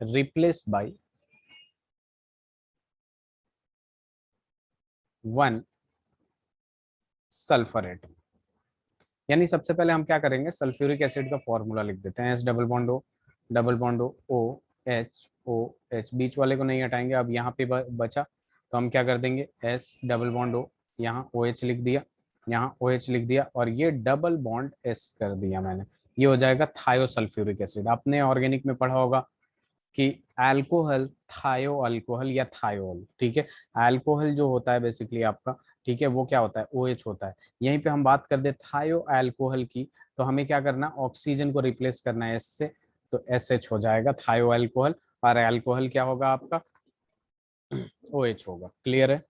replace by 1 sulphur atom. यानी सबसे पहले हम क्या करेंगे, सल्फ्यूरिक एसिड का फॉर्मूला लिख देते हैं। S double bond O, double bond OH, बीच वाले को नहीं हटाएंगे। अब यहाँ पे बचा, तो हम क्या कर देंगे, S डबल बॉन्ड O, यहाँ OH लिख दिया। यहाँ OH लिख दिया और ये डबल बॉन्ड S कर दिया मैंने, ये हो जाएगा थायोसल्फ्यूरिक एसिड। आपने ऑर्गेनिक में पढ़ा होगा कि अल्कोहल, थायो अल्कोहल या थायोल, ठीक है। अल्कोहल जो होता है बेसिकली आपका, ठीक है, वो क्या होता है, OH होता है। यहीं पे हम बात कर दे थायो अल्कोहल की, तो हमें क्या करना, ऑक्सीजन को रिप्लेस करना है S से, तो SH हो जाएगा थायो अल्कोहल, और अल्कोहल क्या होगा आपका, OH होगा। क्लियर है?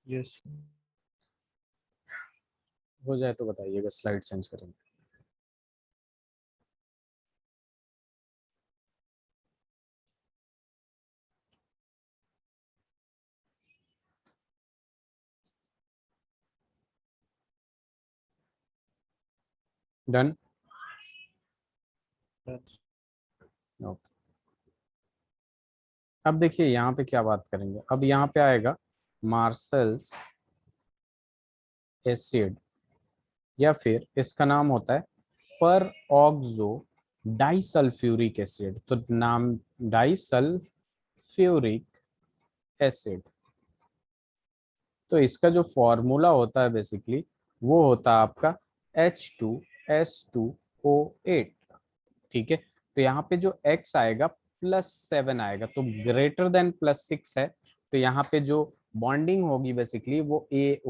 यस। हो जाए तो बताइएगा, स्लाइड चेंज करेंगे। डन। ओके। अब देखिए यहाँ पे क्या बात करेंगे, अब यहाँ पे आएगा मार्शल्स एसिड, या फिर इसका नाम होता है पर ऑक्सो डाइसल्फ्यूरिक एसिड। तो नाम डाइसल्फ्यूरिक एसिड, तो इसका जो फॉर्मूला होता है बेसिकली वो होता है आपका H2S2O8, ठीक है। तो यहाँ पे जो X आएगा +7 आएगा, तो ग्रेटर देन +6 है, तो यहाँ पे जो बॉन्डिंग होगी बेसिकली वो ए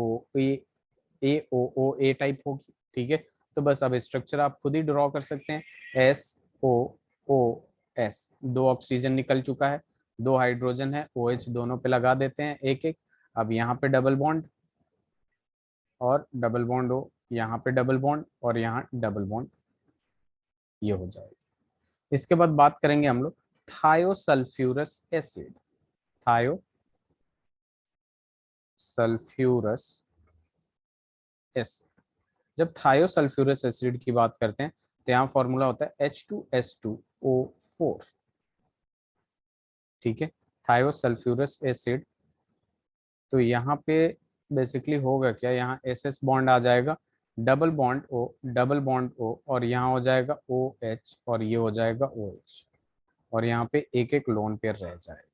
टाइप होगी, ठीक है। तो बस अब स्ट्रक्चर आप खुद ही ड्रॉ कर सकते हैं। SOOS, 2 ऑक्सीजन निकल चुका है, 2 हाइड्रोजन है, OH दोनों पे लगा देते हैं एक एक। अब यहाँ पे डबल बॉन्ड और डबल बॉन्ड हो, यहाँ पे डबल बॉन्ड और यहाँ डबल बॉन्ड, ये हो जाएगा। इसके बाद बात करेंगे हम लोग थायोसल्फ्यूरस एसिड। थायोसल्फ्यूरस एसिड, जब थायोसल्फ्यूरस एसिड की बात करते हैं तो यहाँ फॉर्मूला होता है H2S2O4, ठीक है। थायोसल्फ्यूरस एसिड, तो यहाँ पे बेसिकली होगा क्या, यहाँ SS बॉन्ड आ जाएगा, double bond O, double bond O, और यहाँ हो जाएगा OH और ये हो जाएगा OH, और यहाँ पे एक एक लोन पेयर रह जाएगा।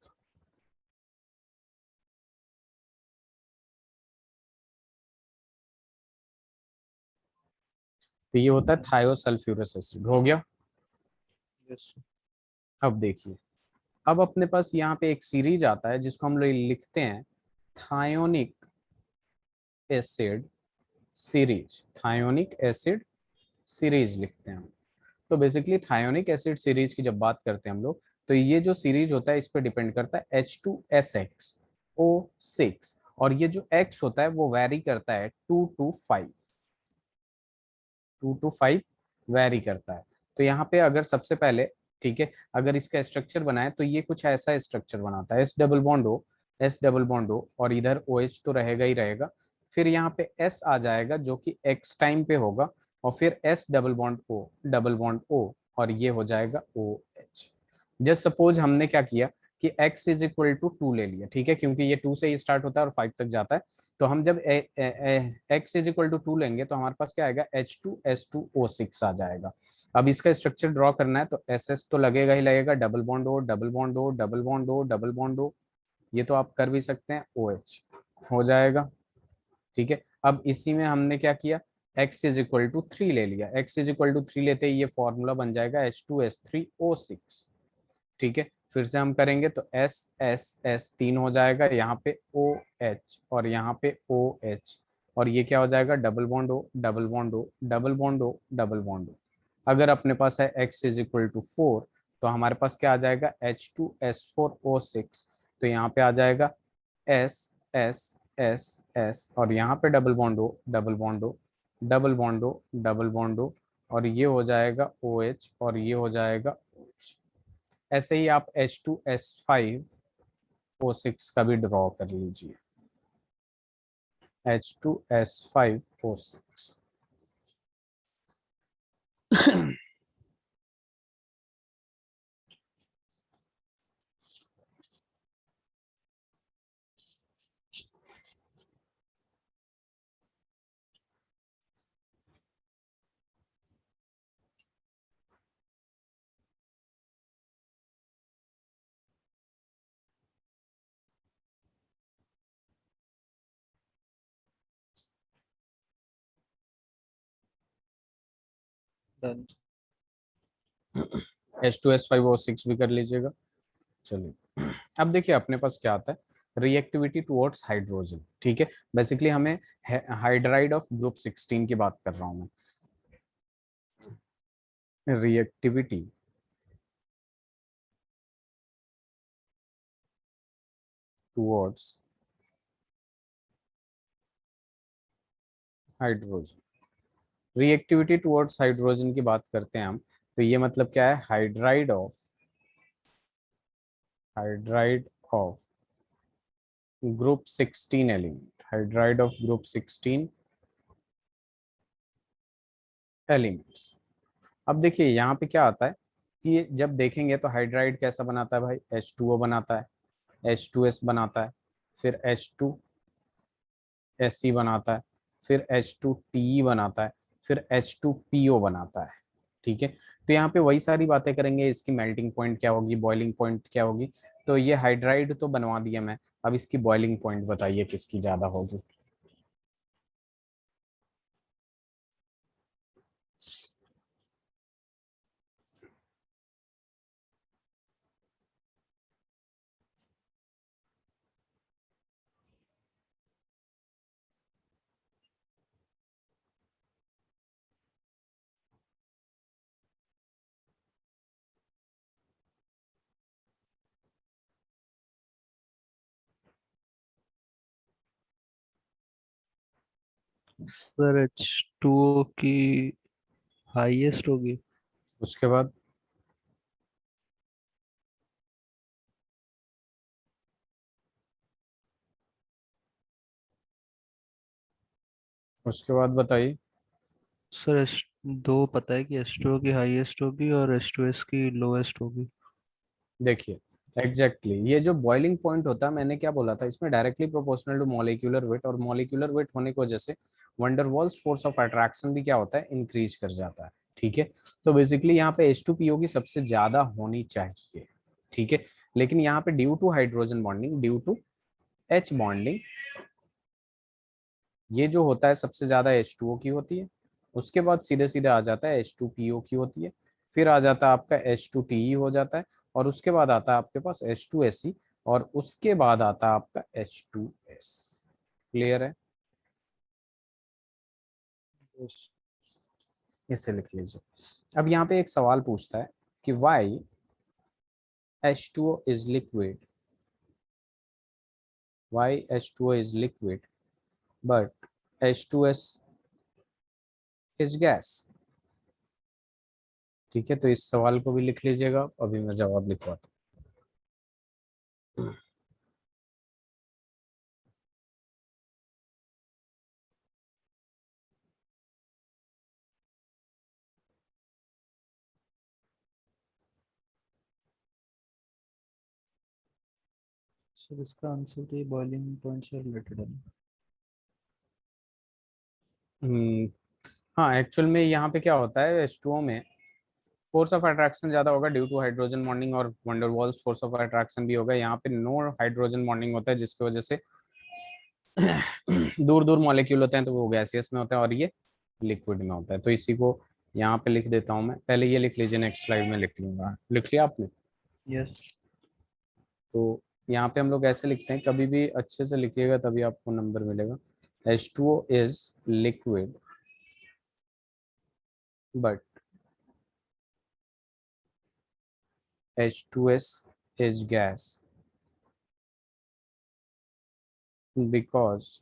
तो ये होता है थायोसल्फ्यूरस एसिड, हो गया। यस। अब देखिए, अब अपने पास यहाँ पे एक सीरीज आता है जिसको हम लोग लिखते हैं thionic acid series, thionic acid series लिखते हैं हम। तो बेसिकली थायोनिक एसिड सीरीज की जब बात करते हैं हम लोग, तो ये जो सीरीज होता है इस पे डिपेंड करता है H2SXO6, और ये जो X होता है वो वैरी करता है 2 to 5, 2 to 5 वैरी करता है। तो यहाँ पे अगर सबसे पहले, ठीक है, अगर इसका स्ट्रक्चर बनाए तो ये कुछ ऐसा स्ट्रक्चर बनाता है, S डबल बॉन्ड O और इधर OH तो रहेगा ही रहेगा, फिर यहाँ पे S आ जाएगा जो कि X टाइम पे होगा, और फिर S डबल बॉन्ड O और ये हो जाएगा OH। जस्ट सपोज हमने क्या किया कि X = 2 ले लिया, ठीक है, क्योंकि ये 2 से ही स्टार्ट होता है और 5 तक जाता है। तो हम जब X = 2 लेंगे तो हमारे पास क्या आएगा, H2S2O6 आ जाएगा। अब इसका स्ट्रक्चर ड्रॉ करना है तो SS तो लगेगा ही लगेगा, double bond O, double bond O, double bond O, double bond O, ये तो आप कर भी सकते हैं, OH हो जाएगा, ठीक है। अब इसी में हमने क्या किया, X = 3 ले लिया, X = 3 लेते ही ये फॉर्मूला बन जाएगा H2S3O6, ठीक है। फिर से हम करेंगे तो S 3 हो जाएगा, यहाँ पे OH और यहाँ पे OH, और ये क्या हो जाएगा, double bond O, double bond O, double bond O, double bond O। अगर अपने पास है X = 4, तो हमारे पास क्या आ जाएगा, H2S4O6, तो यहाँ पे आ जाएगा S और यहाँ पे double bond O, double bond O, double bond O, double bond O, और ये हो जाएगा OH और ये हो जाएगा OH। ऐसे ही आप H2S5O6 का भी ड्रॉ कर लीजिए, H2S5O6। डन। H2S5O6 भी कर लीजिएगा। चलिए अब देखिए अपने पास क्या आता है, रिएक्टिविटी टुवर्ड्स हाइड्रोजन। ठीक है, बेसिकली हमें हाइड्राइड ऑफ ग्रुप 16 की बात कर रहा हूं मैं। Reactivity towards hydrogen, reactivity towards hydrogen की बात करते हैं हम, तो ये मतलब क्या है, hydride of group 16 element, hydride of group 16 elements. अब देखिए यहाँ पे क्या आता है कि जब देखेंगे तो हाइड्राइड कैसा बनाता है भाई, H2O बनाता है, H2S बनाता है, फिर H2SE बनाता है, फिर H2TE बनाता है, फिर H2PO बनाता है। ठीक है, तो यहाँ पे वही सारी बातें करेंगे, इसकी मेल्टिंग पॉइंट क्या होगी, बॉइलिंग पॉइंट क्या होगी। तो ये हाइड्राइड तो बनवा दिया मैं, अब इसकी बॉइलिंग पॉइंट बताइए किसकी ज्यादा होगी। सर H2O की हाईएस्ट होगी। उसके बाद, उसके बाद बताइए। सर एस दो पता है कि H2O की हाईएस्ट होगी और H2S की लोएस्ट होगी। देखिए एग्जैक्टली ये जो बॉइलिंग पॉइंट होता है, मैंने क्या बोला था, इसमें directly proportional to molecular weight, और मॉलिक्यूलर वेट होने की वजह से वंडरवॉल्स फोर्स ऑफ अट्रैक्शन भी क्या होता है, इंक्रीज कर जाता है। ठीक है, तो बेसिकली यहाँ पे H2PO की सबसे ज्यादा होनी चाहिए। ठीक है, लेकिन यहाँ पे due to hydrogen bonding, due to H bonding, ये जो होता है सबसे ज्यादा H2O की होती है। उसके बाद सीधे सीधे आ जाता है H2PO की होती है, फिर आ जाता है आपका H2TE हो जाता है, और उसके बाद आता है आपके पास H2SE, और उसके बाद आता है आपका H2S। क्लियर है, Yes. इसे लिख लीजिए। अब यहाँ पे एक सवाल पूछता है कि why H2O is liquid, why H2O is liquid but H2S is gas. ठीक है, तो इस सवाल को भी लिख लीजिएगा, अभी मैं जवाब लिखवाता हूँ। सर इसका आंसर तो ये बॉइलिंग पॉइंट से रिलेटेड है। हम्म, हाँ एक्चुअल में यहाँ पे क्या होता है, H2O में फोर्स ऑफ अट्रैक्शन ज्यादा होगा ड्यू टू हाइड्रोजन बॉन्डिंग, और वंडरवॉल्स फोर्स ऑफ अट्रैक्शन भी होगा। यहाँ पे नो हाइड्रोजन बॉन्डिंग होता है, जिसकी वजह से दूर दूर मॉलिक्यूल होते हैं, तो वो गैसियस में होता है और ये लिक्विड में होता है। तो इसी को यहाँ पे लिख देता हूँ मैं, पहले ये लिख लीजिए, नेक्स्ट स्लाइड में लिख लूंगा। लिख लिया आपने? यस। तो यहाँ पे हम लोग ऐसे लिखते हैं, कभी भी अच्छे से लिखिएगा तभी आपको नंबर मिलेगा। H2O is liquid but H2S is gas because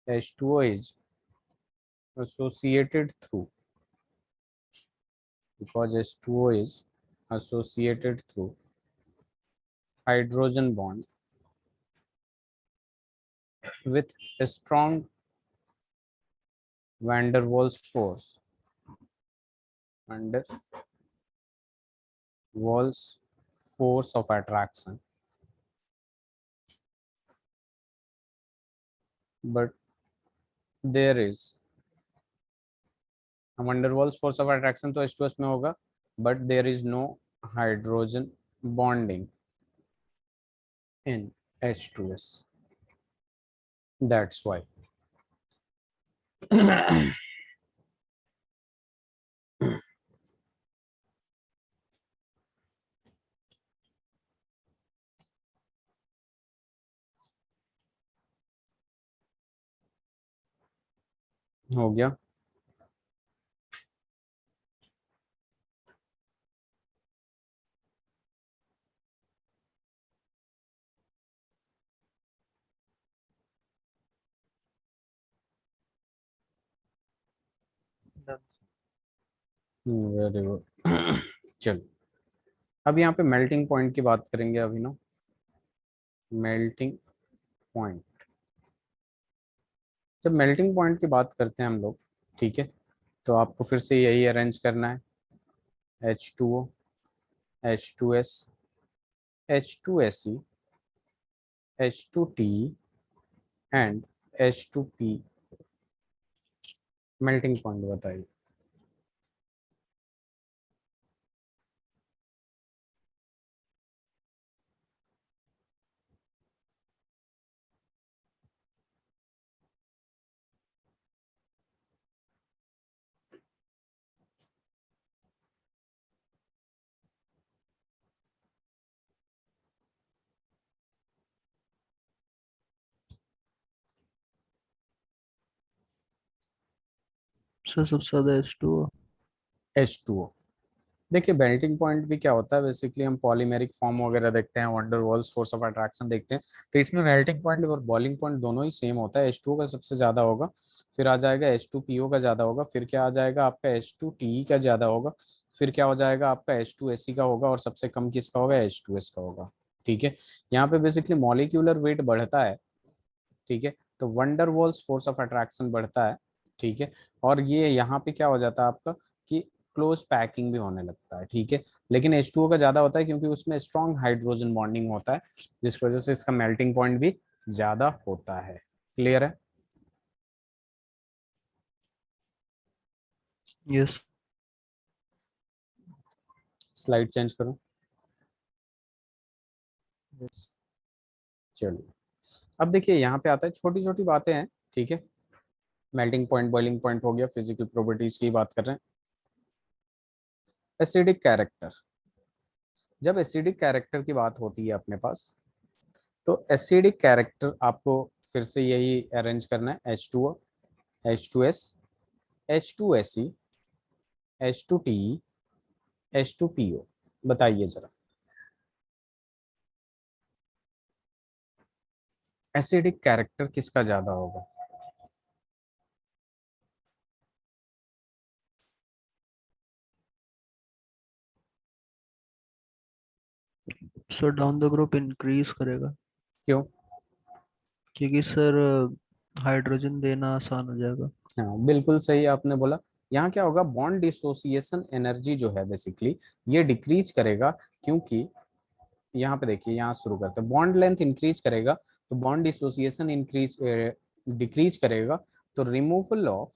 H2O is associated through, because H2O is associated through hydrogen bond with a strong van der Waals force, van der Waals force of attraction, but there is van der Waals force of attraction तो H2S में होगा, but there is no hydrogen bonding in H2S, that's why हो गया। Very good. चलो, अब यहाँ पे मेल्टिंग पॉइंट की बात करेंगे अभी ना। मेल्टिंग पॉइंट, जब मेल्टिंग पॉइंट की बात करते हैं हम लोग, ठीक है, तो आपको फिर से यही अरेंज करना है। H2O, H2S, H2Se, H2Te and H2P। Melting point बताइए। सर सबसे ज्यादा H2O। H2O। देखिए मेल्टिंग पॉइंट भी क्या होता है, बेसिकली हम पॉलीमेरिक फॉर्म वगैरह देखते हैं, wonder walls, force of attraction देखते हैं, तो इसमें मेल्टिंग पॉइंट और बॉइलिंग पॉइंट दोनों ही सेम होता है। H2O का सबसे ज्यादा होगा, फिर आ जाएगा H2PO का ज्यादा होगा, फिर क्या आ जाएगा आपका H2TE का ज्यादा होगा, फिर क्या हो जाएगा आपका H2Se का होगा, और सबसे कम किसका होगा, H2S का होगा। ठीक है, यहाँ पे बेसिकली मॉलिक्यूलर वेट बढ़ता है। ठीक है, तो wonder walls force of attraction बढ़ता है। ठीक है, और ये यहाँ पे क्या हो जाता है आपका कि क्लोज पैकिंग भी होने लगता है। ठीक है, लेकिन H2O का ज्यादा होता है क्योंकि उसमें स्ट्रॉन्ग हाइड्रोजन बॉन्डिंग होता है, जिस वजह से इसका मेल्टिंग पॉइंट भी ज्यादा होता है। क्लियर है? यस। स्लाइड चेंज करो। यस। चलिए, अब देखिए यहाँ पे आता है, छोटी छोटी बातें हैं। ठीक है, मेल्टिंग पॉइंट, बॉइलिंग पॉइंट हो गया, फिजिकल प्रॉपर्टीज की बात कर रहे हैं। एसिडिक कैरेक्टर, जब एसिडिक कैरेक्टर की बात होती है अपने पास, तो एसिडिक कैरेक्टर आपको फिर से यही अरेंज करना है। H2O, H2S, H2Se, H2Te, H2PO। बताइए जरा, एसिडिक कैरेक्टर किसका ज्यादा होगा? Sir down the group increase करेगा, क्यों? क्योंकि सर हाइड्रोजन देना आसान हो जाएगा। हाँ बिल्कुल सही आपने बोला। यहाँ क्या होगा, बॉन्ड डिसोसिएशन एनर्जी जो है बेसिकली ये डिक्रीज करेगा, क्योंकि यहाँ पे देखिए, यहाँ शुरू करते हैं, बॉन्ड लेंथ इंक्रीज करेगा तो बॉन्ड डिसोसिएशन इंक्रीज डिक्रीज करेगा, तो रिमूवल ऑफ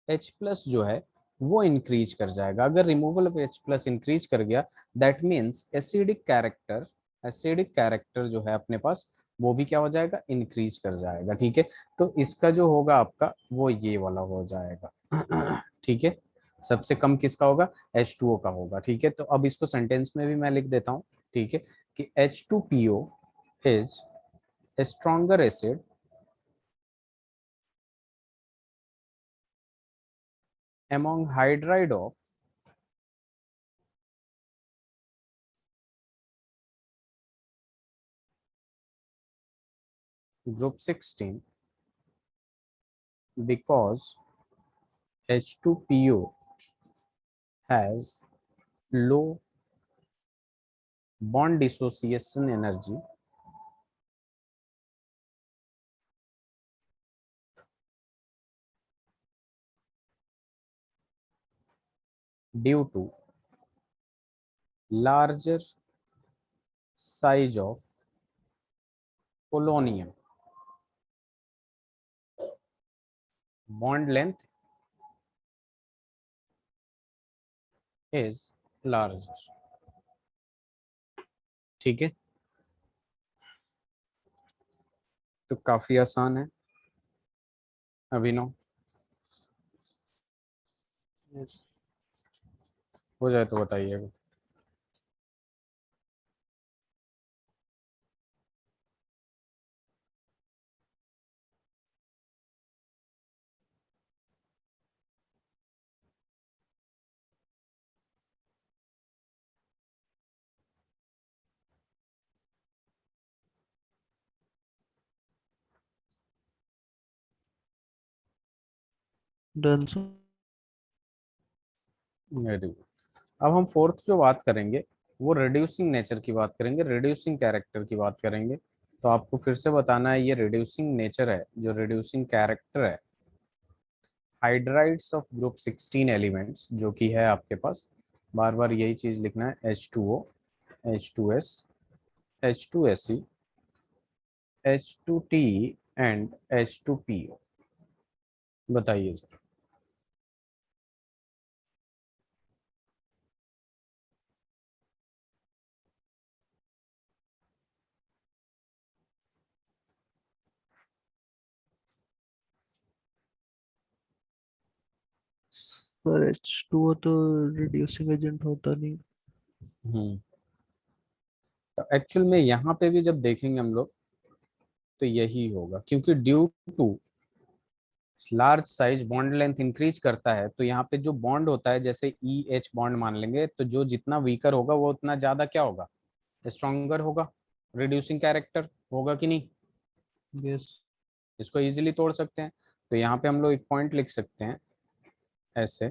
H+ जो है वो इंक्रीज कर जाएगा। अगर रिमूवल ऑफ H+ इंक्रीज कर गया, दैट मीन्स एसिडिक कैरेक्टर जो है अपने पास, वो भी क्या हो जाएगा, इंक्रीज कर जाएगा। ठीक है, तो इसका जो होगा आपका वो ये वाला हो जाएगा। ठीक है, सबसे कम किसका होगा, H2O का होगा। ठीक है, तो अब इसको सेंटेंस में भी मैं लिख देता हूँ। ठीक है, कि H2PO is a stronger acid among hydride of group 16 because H2PO has low bond dissociation energy due to larger size of polonium. Bond length is larger. ठीक है, तो काफी आसान है अभिनव। यस। हो जाए तो बताइएगा। Done sir. Very good. अब हम फोर्थ जो बात करेंगे वो रिड्यूसिंग नेचर की बात करेंगे, रिड्यूसिंग कैरेक्टर की बात करेंगे। तो आपको फिर से बताना है ये रिड्यूसिंग नेचर है, जो रिड्यूसिंग कैरेक्टर है हाइड्राइड्स ऑफ ग्रुप 16 एलिमेंट्स जो कि है आपके पास, बार बार यही चीज लिखना है, H2O, H2S, H2Se, H2Te and H2PO। बताइए सर। सर H2O तो रिड्यूसिंग एजेंट होता नहीं। हम्म। तो एक्चुअल में यहाँ पे भी जब देखेंगे हम लोग तो यही होगा, क्योंकि due to large size bond length increase करता है, तो यहाँ पे जो बॉन्ड होता है जैसे ई एच बॉन्ड मान लेंगे, तो जो जितना वीकर होगा वो उतना ज्यादा क्या होगा, स्ट्रॉन्गर होगा, रिड्यूसिंग कैरेक्टर होगा कि नहीं। यस। इसको इजीली तोड़ सकते हैं। तो यहाँ पे हम लोग एक पॉइंट लिख सकते हैं ऐसे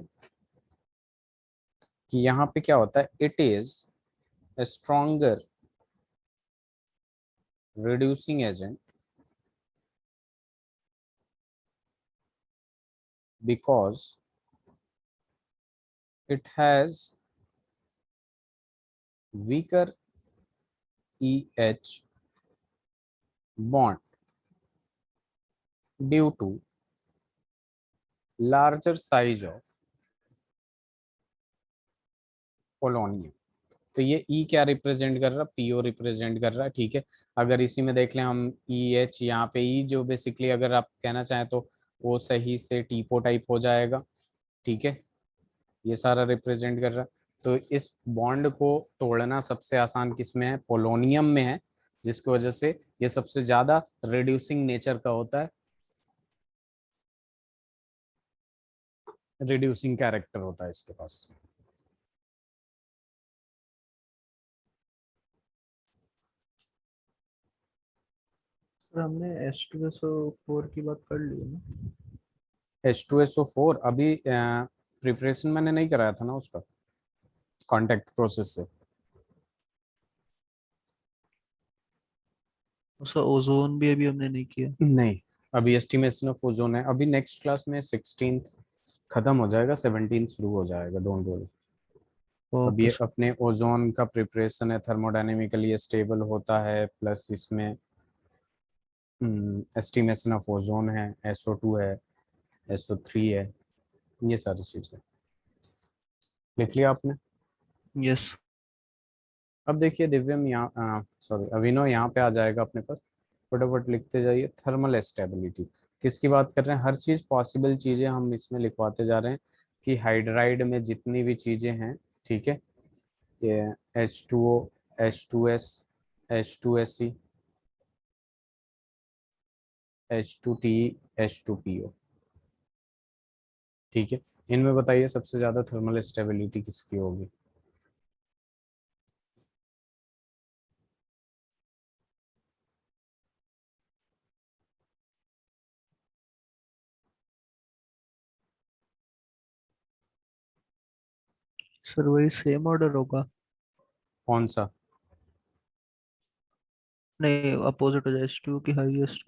कि यहाँ पे क्या होता है, it is stronger reducing agent because it has weaker EH bond due to larger size of polonium। तो ये E क्या रिप्रेजेंट कर रहा है, PO रिप्रेजेंट कर रहा है, ठीक है। अगर इसी में देख लें हम EH, यहाँ पे E जो बेसिकली अगर आप कहना चाहें तो वो सही से टीपो टाइप हो जाएगा, ठीक है। ये सारा रिप्रेजेंट कर रहा है। तो इस बॉन्ड को तोड़ना सबसे आसान किसमें है, पोलोनियम में है, जिसकी वजह से ये सबसे ज्यादा रिड्यूसिंग नेचर का होता है, रिड्यूसिंग कैरेक्टर होता है इसके पास। सर हमने H2SO4 की बात कर ली है ना। H2SO4 अभी प्रिपरेशन मैंने नहीं कराया था ना उसका, कांटेक्ट प्रोसेस से। उसका ओजोन भी अभी हमने नहीं किया। नहीं, अभी एस्टिमेशन ऑफ ओजोन है, अभी नेक्स्ट क्लास में 16th खत्म हो जाएगा, 17th शुरू हो जाएगा, डोंट वरी। अभी ओके ये सर। अपने ओजोन का प्रिपरेशन है, थर्मोडायनेमिकली स्टेबल होता है, प्लस इसमें एस्टिमेशन ऑफ ओजोन है, SO2 है, SO3 है, ये सारी चीजें लिख लिया आपने। यस। अब देखिए दिव्यम यहाँ, सॉरी अभिनव, यहाँ पे आ जाएगा अपने पास, फटाफट लिखते जाइए। थर्मल स्टेबिलिटी किसकी बात कर रहे हैं, हर चीज पॉसिबल चीजें हम इसमें लिखवाते जा रहे हैं कि हाइड्राइड में जितनी भी चीजें हैं, ठीक है, ये H2O, H2S, H2Se, H2Te, H2PO, ठीक है। इनमें बताइए सबसे ज्यादा थर्मल स्टेबिलिटी किसकी होगी। सर वही सेम ऑर्डर होगा। कौन सा। नहीं, अपोजिट हो जाए, H2 की हाईएस्ट।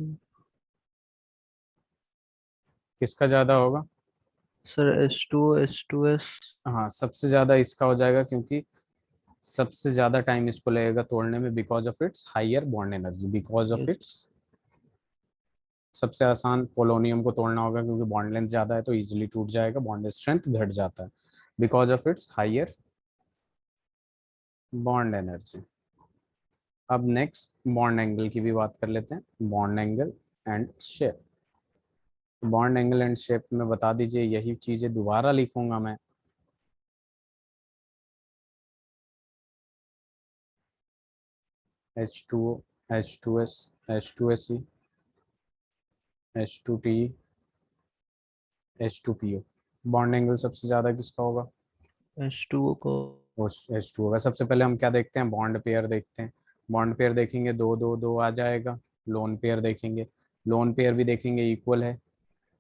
किसका ज्यादा होगा। Sir H2S। हाँ, सबसे ज्यादा इसका हो जाएगा, क्योंकि सबसे ज्यादा टाइम इसको लगेगा तोड़ने में, because of its higher bond energy, because of yes. Its, सबसे आसान पोलोनियम को तोड़ना होगा क्योंकि बॉन्ड लेंथ ज्यादा है तो इजीली टूट जाएगा, बॉन्ड स्ट्रेंथ घट जाता है, because of its higher bond energy. अब नेक्स्ट बॉन्ड एंगल की भी बात कर लेते हैं, bond angle and shape. Bond angle and shape में बता दीजिए, यही चीजें दोबारा लिखूंगा मैं। H2O, H2S, H2Se, H2Te, H2PO। Bond angle सबसे ज्यादा किसका होगा, H2O को। H2 होगा। सबसे पहले हम क्या देखते हैं, बॉन्ड पेयर देखते हैं। बॉन्ड पेयर देखेंगे, दो दो दो आ जाएगा। लोन पेयर देखेंगे, लोन पेयर भी देखेंगे इक्वल है,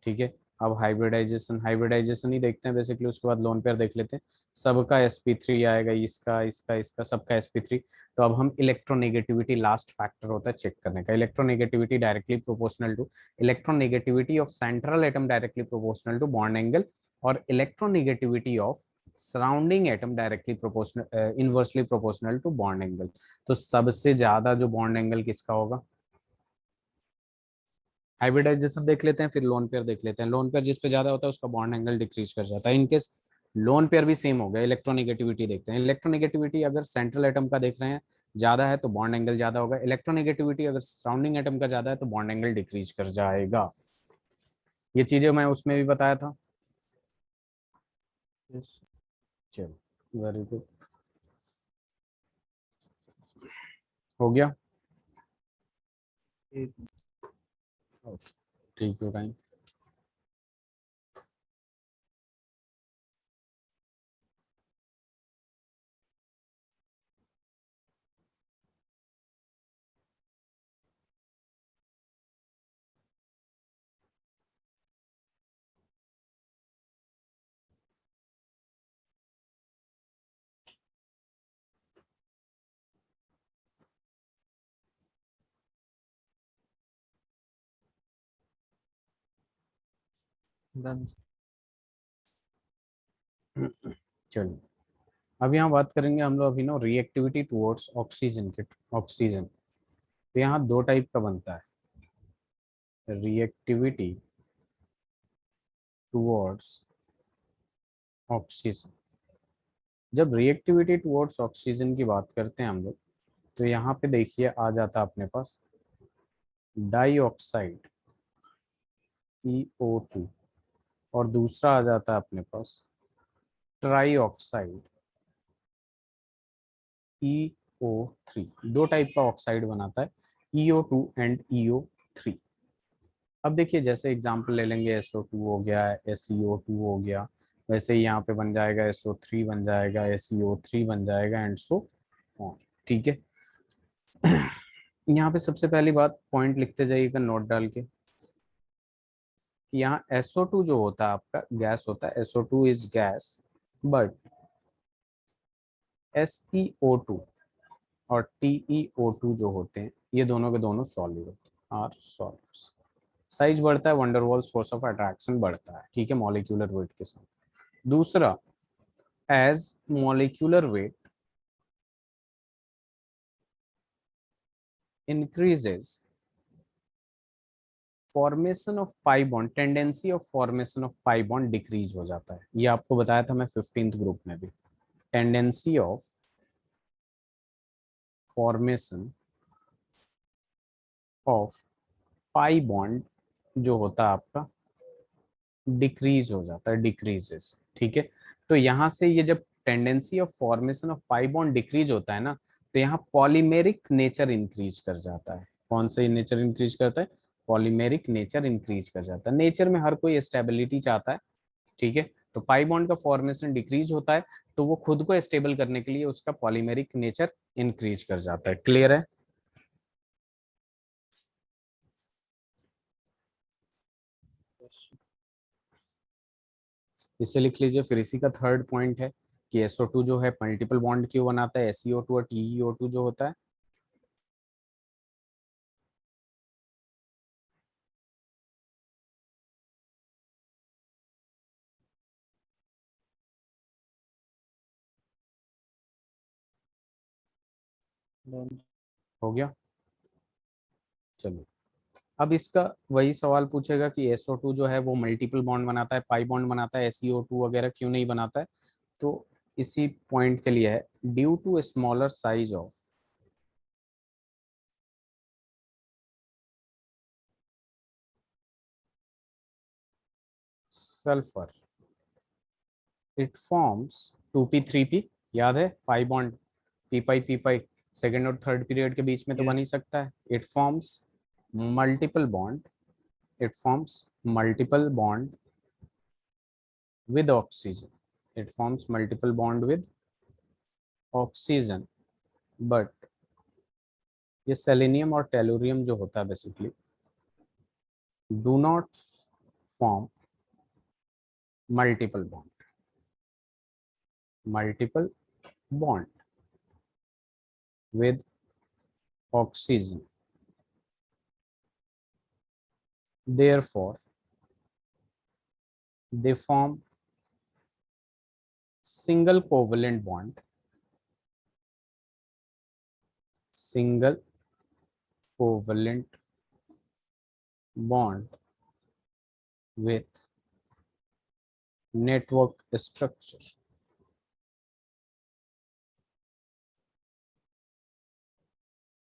ठीक है। अब हाइब्रिडाइजेशन ही देखते हैं बेसिकली, उसके बाद लोन पेयर देख लेते हैं। सबका sp3 आएगा, इसका इसका इसका सबका sp3। तो अब हम इलेक्ट्रोनेगेटिविटी लास्ट फैक्टर होता है चेक करने का। Electronegativity directly proportional to electronegativity of central atom directly proportional to bond angle, और electronegativity of surrounding atom directly proportional inversely proportional to bond angle. तो सबसे ज्यादा जो बॉन्ड एंगल किसका होगा? हाइब्रिडाइजेशन देख लेते हैं, फिर लोन पेयर देख लेते हैं। लोन पेयर जिस पे ज्यादा होता है उसका बॉन्ड एंगल डिक्रीज कर जाता है। इनकेस लोन पेयर भी सेम हो गया, इलेक्ट्रोनेगेटिविटी देखते हैं। इलेक्ट्रोनेगेटिविटी अगर सेंट्रल एटम का देख रहे हैं ज्यादा है तो बॉन्ड एंगल ज्यादा होगा। इलेक्ट्रोनेगेटिविटी अगर सराउंडिंग एटम का ज्यादा है तो बॉन्ड एंगल डिक्रीज कर जाएगा। ये चीजें मैं उसमें भी बताया था। Yes. चलो वेरी गुड, हो गया। ठीक। ओके, ठीक है टाइम। Done. चलो अब यहाँ बात करेंगे हम लोग अभी ना रिएक्टिविटी टुवर्ड्स ऑक्सीजन के। ऑक्सीजन तो यहाँ दो टाइप का बनता है, रिएक्टिविटी टुवर्ड्स ऑक्सीजन। जब रिएक्टिविटी टुवर्ड्स ऑक्सीजन की बात करते हैं हम लोग, तो यहाँ पे देखिए आ जाता है अपने पास डाई ऑक्साइड EO2, और दूसरा आ जाता है अपने पास ट्राई ऑक्साइड EO3। दो टाइप का ऑक्साइड बनाता है, EO2 एंड EO3। अब देखिए जैसे एग्जांपल ले लेंगे, SO2 हो गया, SeO2 हो गया, वैसे ही यहाँ पे बन जाएगा SO3 बन जाएगा, SeO3 बन जाएगा, एंड सो ऑन। ठीक है। यहाँ पे सबसे पहली बात पॉइंट लिखते जाइएगा नोट डाल के, कि यहाँ SO2 जो होता है आपका गैस होता है, SO2 is gas, but SeO2 और TeO2 जो होते हैं ये दोनों के दोनों सॉलिड होते हैं, आर सॉलिड्स। साइज बढ़ता है, वंडरवॉल्स फोर्स ऑफ अट्रैक्शन बढ़ता है, ठीक है, मॉलिक्यूलर वेट के साथ। दूसरा, as molecular weight increases, formation of pi bond, tendency of formation of pi bond decrease हो जाता है। ये आपको बताया था मैं 15th ग्रुप में भी। Tendency of formation of pi bond जो होता है आपका डिक्रीज हो जाता है, डिक्रीजेस। ठीक है। तो यहाँ से ये जब tendency of formation of pi bond decrease होता है ना, तो यहाँ पॉलीमेरिक नेचर इंक्रीज कर जाता है। कौन सा नेचर इंक्रीज करता है? पॉलीमेरिक नेचर इंक्रीज कर जाता है। नेचर में हर कोई स्टेबिलिटी चाहता है, ठीक है। तो पाई बॉन्ड का फॉर्मेशन डिक्रीज होता है, तो वो खुद को स्टेबल करने के लिए उसका पॉलीमेरिक नेचर इंक्रीज कर जाता है। क्लियर है? इससे लिख लीजिए। फिर इसी का थर्ड पॉइंट है कि SO2 जो है मल्टीपल बॉन्ड क्यों बनाता है, SeO2 और TeO2 जो होता है। Done. हो गया। चलो अब इसका वही सवाल पूछेगा कि SO2 जो है वो मल्टीपल बॉन्ड बनाता है, पाई बॉन्ड बनाता है, SeO2 वगैरह क्यों नहीं बनाता है। तो इसी पॉइंट के लिए है, due to smaller size of sulphur it forms 2p3p। याद है pi bond, p pi p pi, second और थर्ड पीरियड के बीच में तो Yes. बन ही सकता है। It forms multiple bond, it forms multiple bond with oxygen, it forms multiple bond with oxygen, but ये सेलेनियम और टेलुरियम जो होता है basically do not form multiple bond, multiple bond with oxygen, therefore they form single covalent bond, single covalent bond with network structure.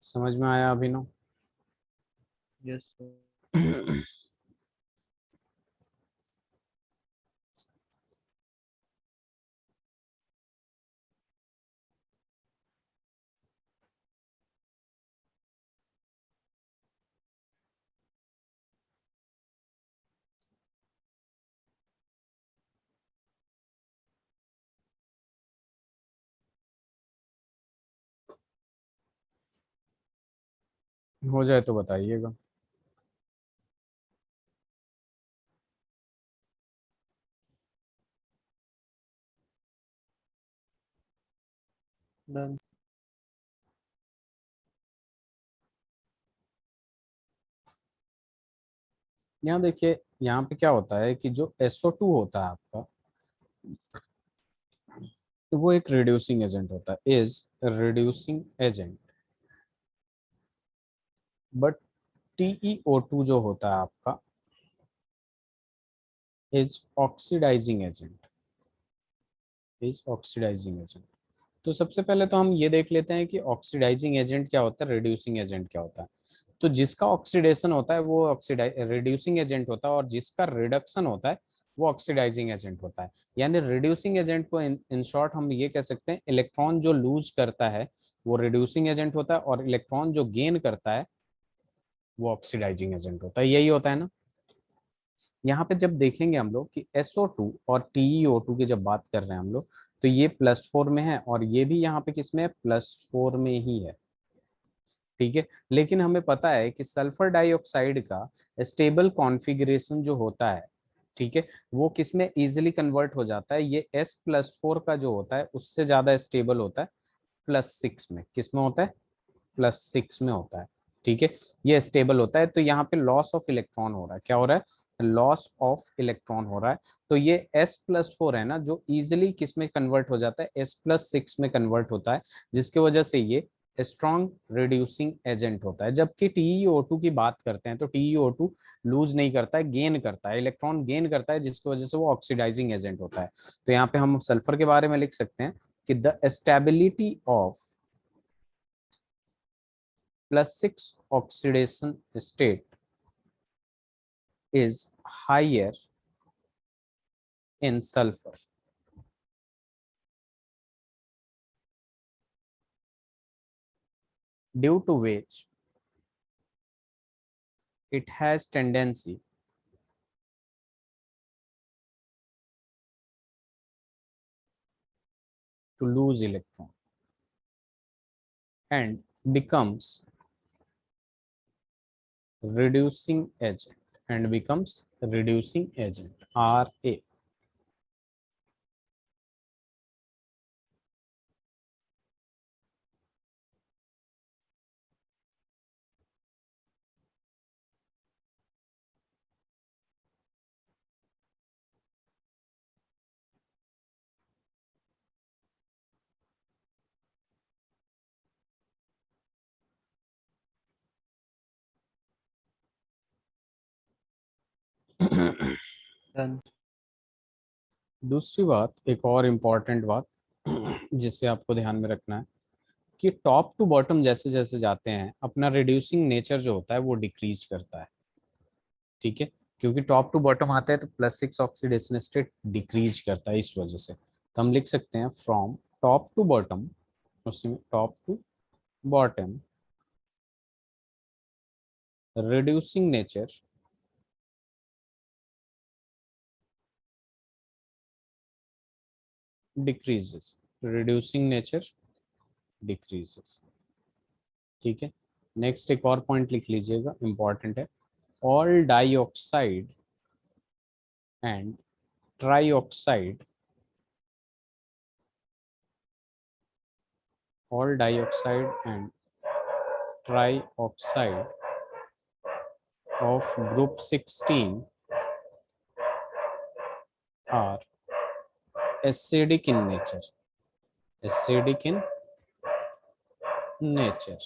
समझ में आया अभिनव? Yes sir. हो जाए तो बताइएगा। डन। यहाँ देखिए, यहाँ पे क्या होता है कि जो SO2 होता है आपका, तो वो एक रिड्यूसिंग एजेंट होता है, is reducing agent. But TeO2 जो होता है आपका is oxidizing agent, is oxidizing agent. तो सबसे पहले तो हम ये देख लेते हैं कि ऑक्सीडाइजिंग एजेंट क्या होता है, रिड्यूसिंग एजेंट क्या होता है। तो जिसका ऑक्सीडेशन होता है वो रिड्यूसिंग एजेंट होता है, और जिसका रिडक्शन होता है वो ऑक्सीडाइजिंग एजेंट होता है। यानी रिड्यूसिंग एजेंट को इन शॉर्ट हम ये कह सकते हैं, इलेक्ट्रॉन जो लूज करता है वो रिड्यूसिंग एजेंट होता है, और इलेक्ट्रॉन जो गेन करता है वो ऑक्सीडाइजिंग एजेंट होता है। यही होता है ना। यहाँ पे जब देखेंगे हम लोग कि SO2 और TeO2 की जब बात कर रहे हैं हम लोग, तो ये +4 में है और ये भी यहाँ पे किसमें है, +4 में ही है। ठीक है, लेकिन हमें पता है कि सल्फर डाइऑक्साइड का स्टेबल कॉन्फ़िगरेशन जो होता है, ठीक है, वो किसमें इजीली कन्वर्ट हो जाता है, ये S+4 का जो होता है उससे ज्यादा स्टेबल होता है +6 में। किसमें होता है, +6 में होता है। ठीक है, ये स्टेबल होता है। तो यहाँ पे लॉस ऑफ इलेक्ट्रॉन हो रहा है, क्या हो रहा है, लॉस ऑफ इलेक्ट्रॉन हो रहा है। तो ये S+4 है ना, जो इजिली किस में कन्वर्ट हो जाता है, S+6 में कन्वर्ट होता है, जिसकी वजह से ये स्ट्रॉन्ग रिड्यूसिंग एजेंट होता है। जबकि TeO2 की बात करते हैं तो TeO2 लूज नहीं करता है, गेन करता है, इलेक्ट्रॉन गेन करता है, जिसकी वजह से वो ऑक्सीडाइजिंग एजेंट होता है। तो यहाँ पे हम सल्फर के बारे में लिख सकते हैं कि the stability of +6 oxidation state is higher in sulfur, due to which it has tendency to lose electron and becomes reducing agent, and becomes reducing agent, Ra। Done. दूसरी बात, एक और इम्पॉर्टेंट बात जिससे आपको ध्यान में रखना है कि टॉप टू बॉटम जैसे जैसे जाते हैं अपना रिड्यूसिंग नेचर जो होता है वो डिक्रीज करता है। ठीक है, क्योंकि टॉप टू बॉटम आता है तो +6 ऑक्सीडेशन स्टेट डिक्रीज करता है, इस वजह से। तो हम लिख सकते हैं फ्रॉम टॉप टू बॉटम, उसी में top to bottom reducing nature decreases, reducing nature decreases. ठीक है, नेक्स्ट एक और पॉइंट लिख लीजिएगा, इंपॉर्टेंट है। All dioxide and trioxide, all dioxide and trioxide of group 16 are acidic in nature, acidic in nature।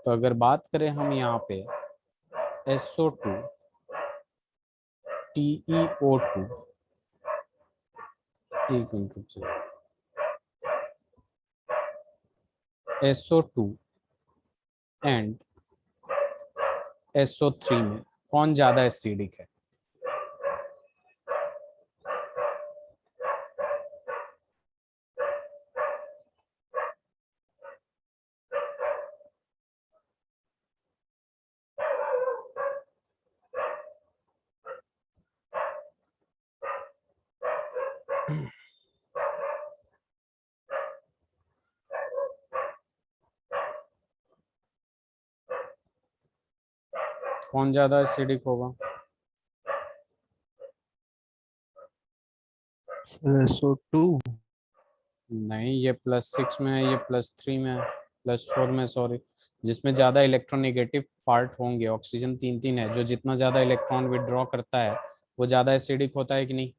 तो अगर बात करें हम यहाँ पे SO2 TeO2, एक मिनट रुक जाइए, SO2 एंड SO3 में कौन ज्यादा एसिडिक है? कौन ज्यादा एसिडिक होगा? SO2। नहीं, ये +6 में है, ये +3 में है, +4 में, सॉरी। जिसमें ज्यादा इलेक्ट्रोनेगेटिव पार्ट होंगे, ऑक्सीजन 3 3 है, जो जितना ज्यादा इलेक्ट्रॉन विड्रॉ करता है वो ज्यादा एसिडिक होता है कि नहीं?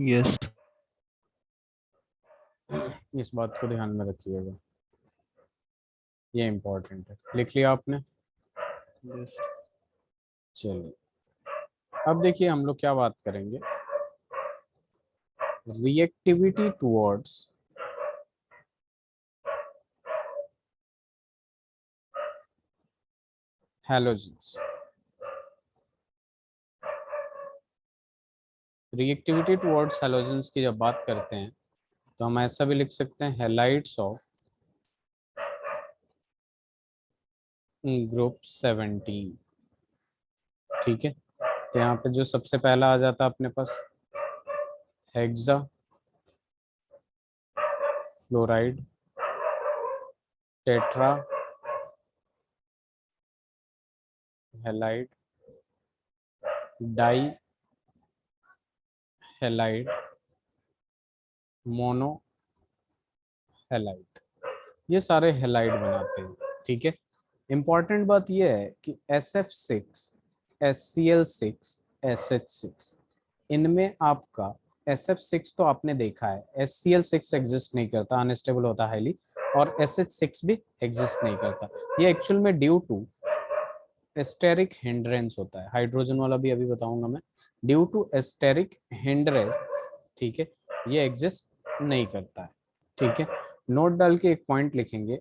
यस। इस बात को ध्यान में रखिएगा, ये इम्पोर्टेंट है। लिख लिया आपने? यस। चलिए, अब देखिए हम लोग क्या बात करेंगे, reactivity towards halogens. Reactivity towards halogens की जब बात करते हैं तो हम ऐसा भी लिख सकते हैं, हैलाइड्स ऑफ ग्रुप 17। ठीक है, तो यहाँ पे जो सबसे पहला आ जाता है अपने पास hexafluoride, tetrahalide, dihalide, monohalide, ये सारे हैलाइड बनाते हैं। ठीक है, इंपॉर्टेंट बात यह है कि SF6, HCl6, SH6, इनमें आपका SF6 तो आपने देखा है, HCl6 एग्जिस्ट नहीं करता, अनस्टेबल होता है हाईली, और SH6 भी एग्जिस्ट नहीं करता। ये एक्चुअल में ड्यू टू एस्टेरिक हिंड्रेंस होता है, हाइड्रोजन वाला भी अभी बताऊंगा मैं, ड्यू टू एस्टेरिक हिंड्रेंस। ठीक है, ये एग्जिस्ट नहीं करता है। ठीक है, नोट डाल के एक पॉइंट लिखेंगे,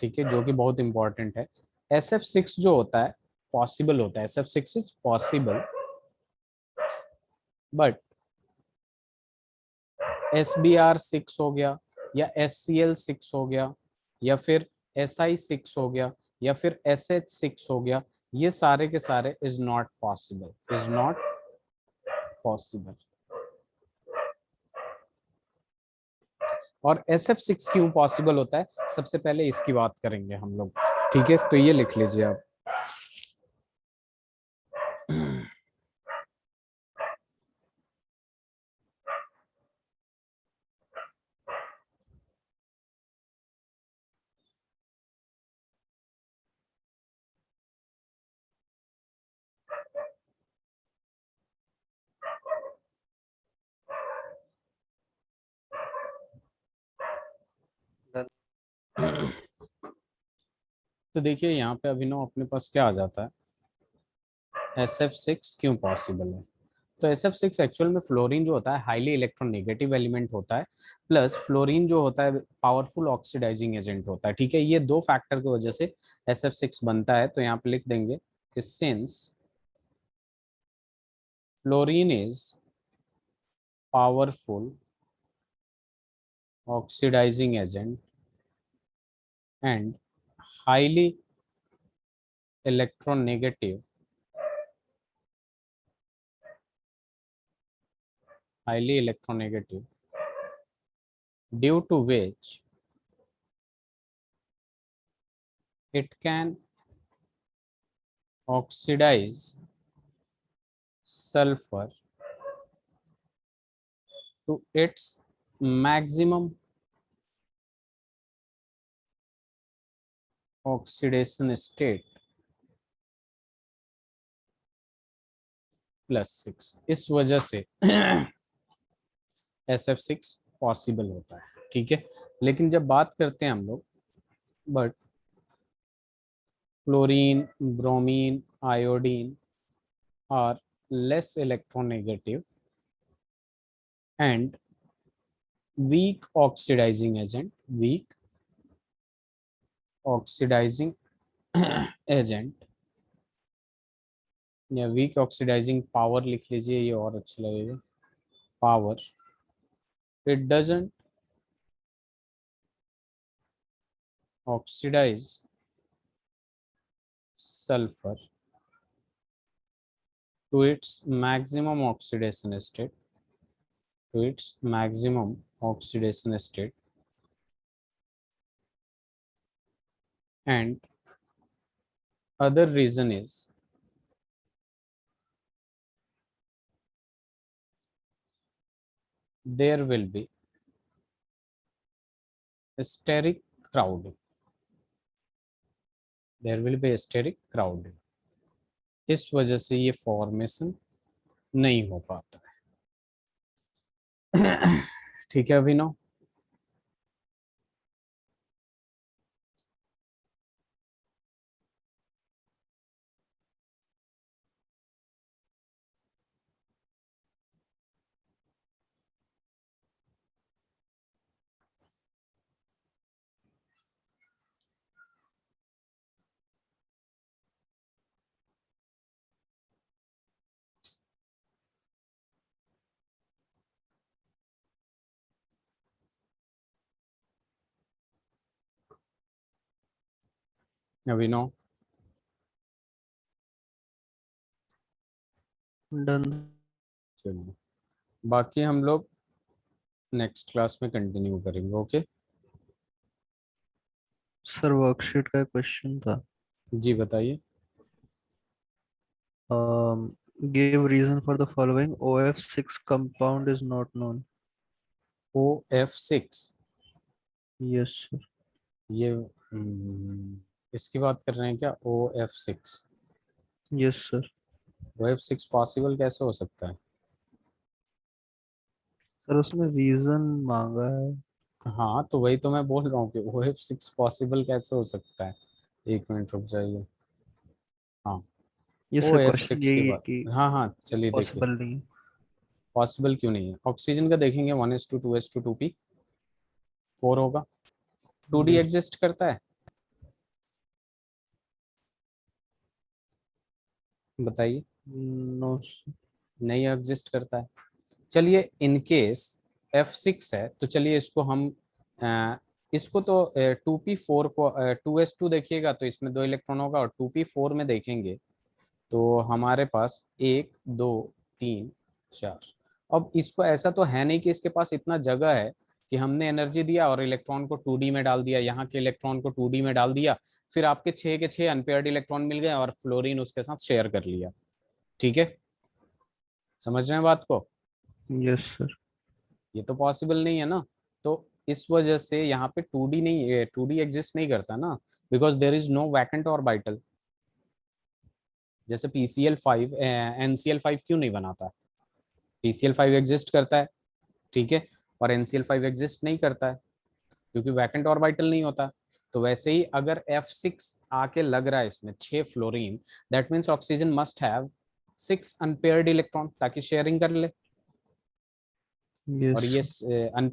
ठीक है, जो कि बहुत इंपॉर्टेंट है। SF6 जो होता है पॉसिबल होता है, SF6 is possible, but SBr6 हो गया, या SCl6 हो गया, या फिर Si6 हो गया, या फिर SH6 हो गया, ये सारे के सारे is not possible, is not possible. और SF6 क्यों पॉसिबल होता है, सबसे पहले इसकी बात करेंगे हम लोग। ठीक है, तो ये लिख लीजिए आप। तो देखिए यहाँ पे अभिनव अपने पास क्या आ जाता है, SF6 क्यों पॉसिबल है। तो SF6 एक्चुअल में फ्लोरीन जो होता है हाईली इलेक्ट्रोनेगेटिव एलिमेंट होता है, प्लस फ्लोरीन जो होता है पावरफुल ऑक्सीडाइजिंग एजेंट होता है। ठीक है, ये दो फैक्टर की वजह से SF6 बनता है। तो यहाँ पे लिख देंगे कि since fluorine is powerful oxidizing agent and highly electronegative, highly electronegative, due to which it can oxidize sulfur to its maximum oxidation state +6। इस वजह से SF6 पॉसिबल होता है, ठीक है। लेकिन जब बात करते हैं हम लोग, but chlorine, bromine, iodine are less electronegative and weak oxidizing agent या वीक ऑक्सीडाइजिंग पावर लिख लीजिए, ये और अच्छा लगेगा, power. It doesn't oxidize sulphur to its maximum oxidation state, and other reason is there will be steric crowding, इस वजह से ये फॉर्मेशन नहीं हो पाता है। ठीक है अभिनव। अभिनव डन। चलिए, बाकी हम लोग नेक्स्ट क्लास में कंटिन्यू करेंगे। ओके सर वर्कशीट का क्वेश्चन था। जी बताइए। Give reason for the following. OF6 compound is not known. OF6, yes sir. ये इसकी बात कर रहे हैं क्या? OF6, yes sir. OF6 possible कैसे हो सकता है? सर उसमें रीजन मांगा है। हाँ तो वही तो मैं बोल रहा हूँ कि OF6 पॉसिबल कैसे हो सकता है। एक मिनट रुक जाइए। हाँ ये ओ सर एफ क्वेश्चन सिक्स की यही है बात, कि हाँ हाँ चलिए देखिए। पॉसिबल नहीं है। पॉसिबल क्यों नहीं है? ऑक्सीजन का देखेंगे 1s2 2s2 2p4 होगा। 2d yes. एग्जिस्ट करता है? बताइए। नो। नहीं एग्जिस्ट करता है। चलिए इन केस F6 है तो चलिए इसको हम इसको तो 2p4 को 2s2 देखिएगा तो इसमें 2 इलेक्ट्रॉन होगा, और 2p4 में देखेंगे तो हमारे पास 1 2 3 4। अब इसको ऐसा तो है नहीं कि इसके पास इतना जगह है कि हमने एनर्जी दिया और इलेक्ट्रॉन को 2d में डाल दिया, यहाँ के इलेक्ट्रॉन को 2d में डाल दिया, फिर आपके 6 के 6 अनपेयर्ड इलेक्ट्रॉन मिल गए और फ्लोरीन उसके साथ शेयर कर लिया। ठीक है, समझ रहे हैं बात को? Yes sir. ये तो पॉसिबल नहीं है ना। तो इस वजह से यहाँ पे 2d नहीं, 2d एग्जिस्ट नहीं करता ना, because there is no vacant orbital. जैसे PCl5 NCl5 क्यों नहीं बनाता? PCl5 एग्जिस्ट करता है, ठीक है, और NCl5 एग्जिस्ट नहीं करता है क्योंकि वैकेंट ऑर्बिटल नहीं होता। तो वैसे ही अगर F6 आके लग रहा है इसमें 6 fluorine, that means oxygen must have 6 unpaired electron ताकि शेयरिंग कर ले। और यस। ये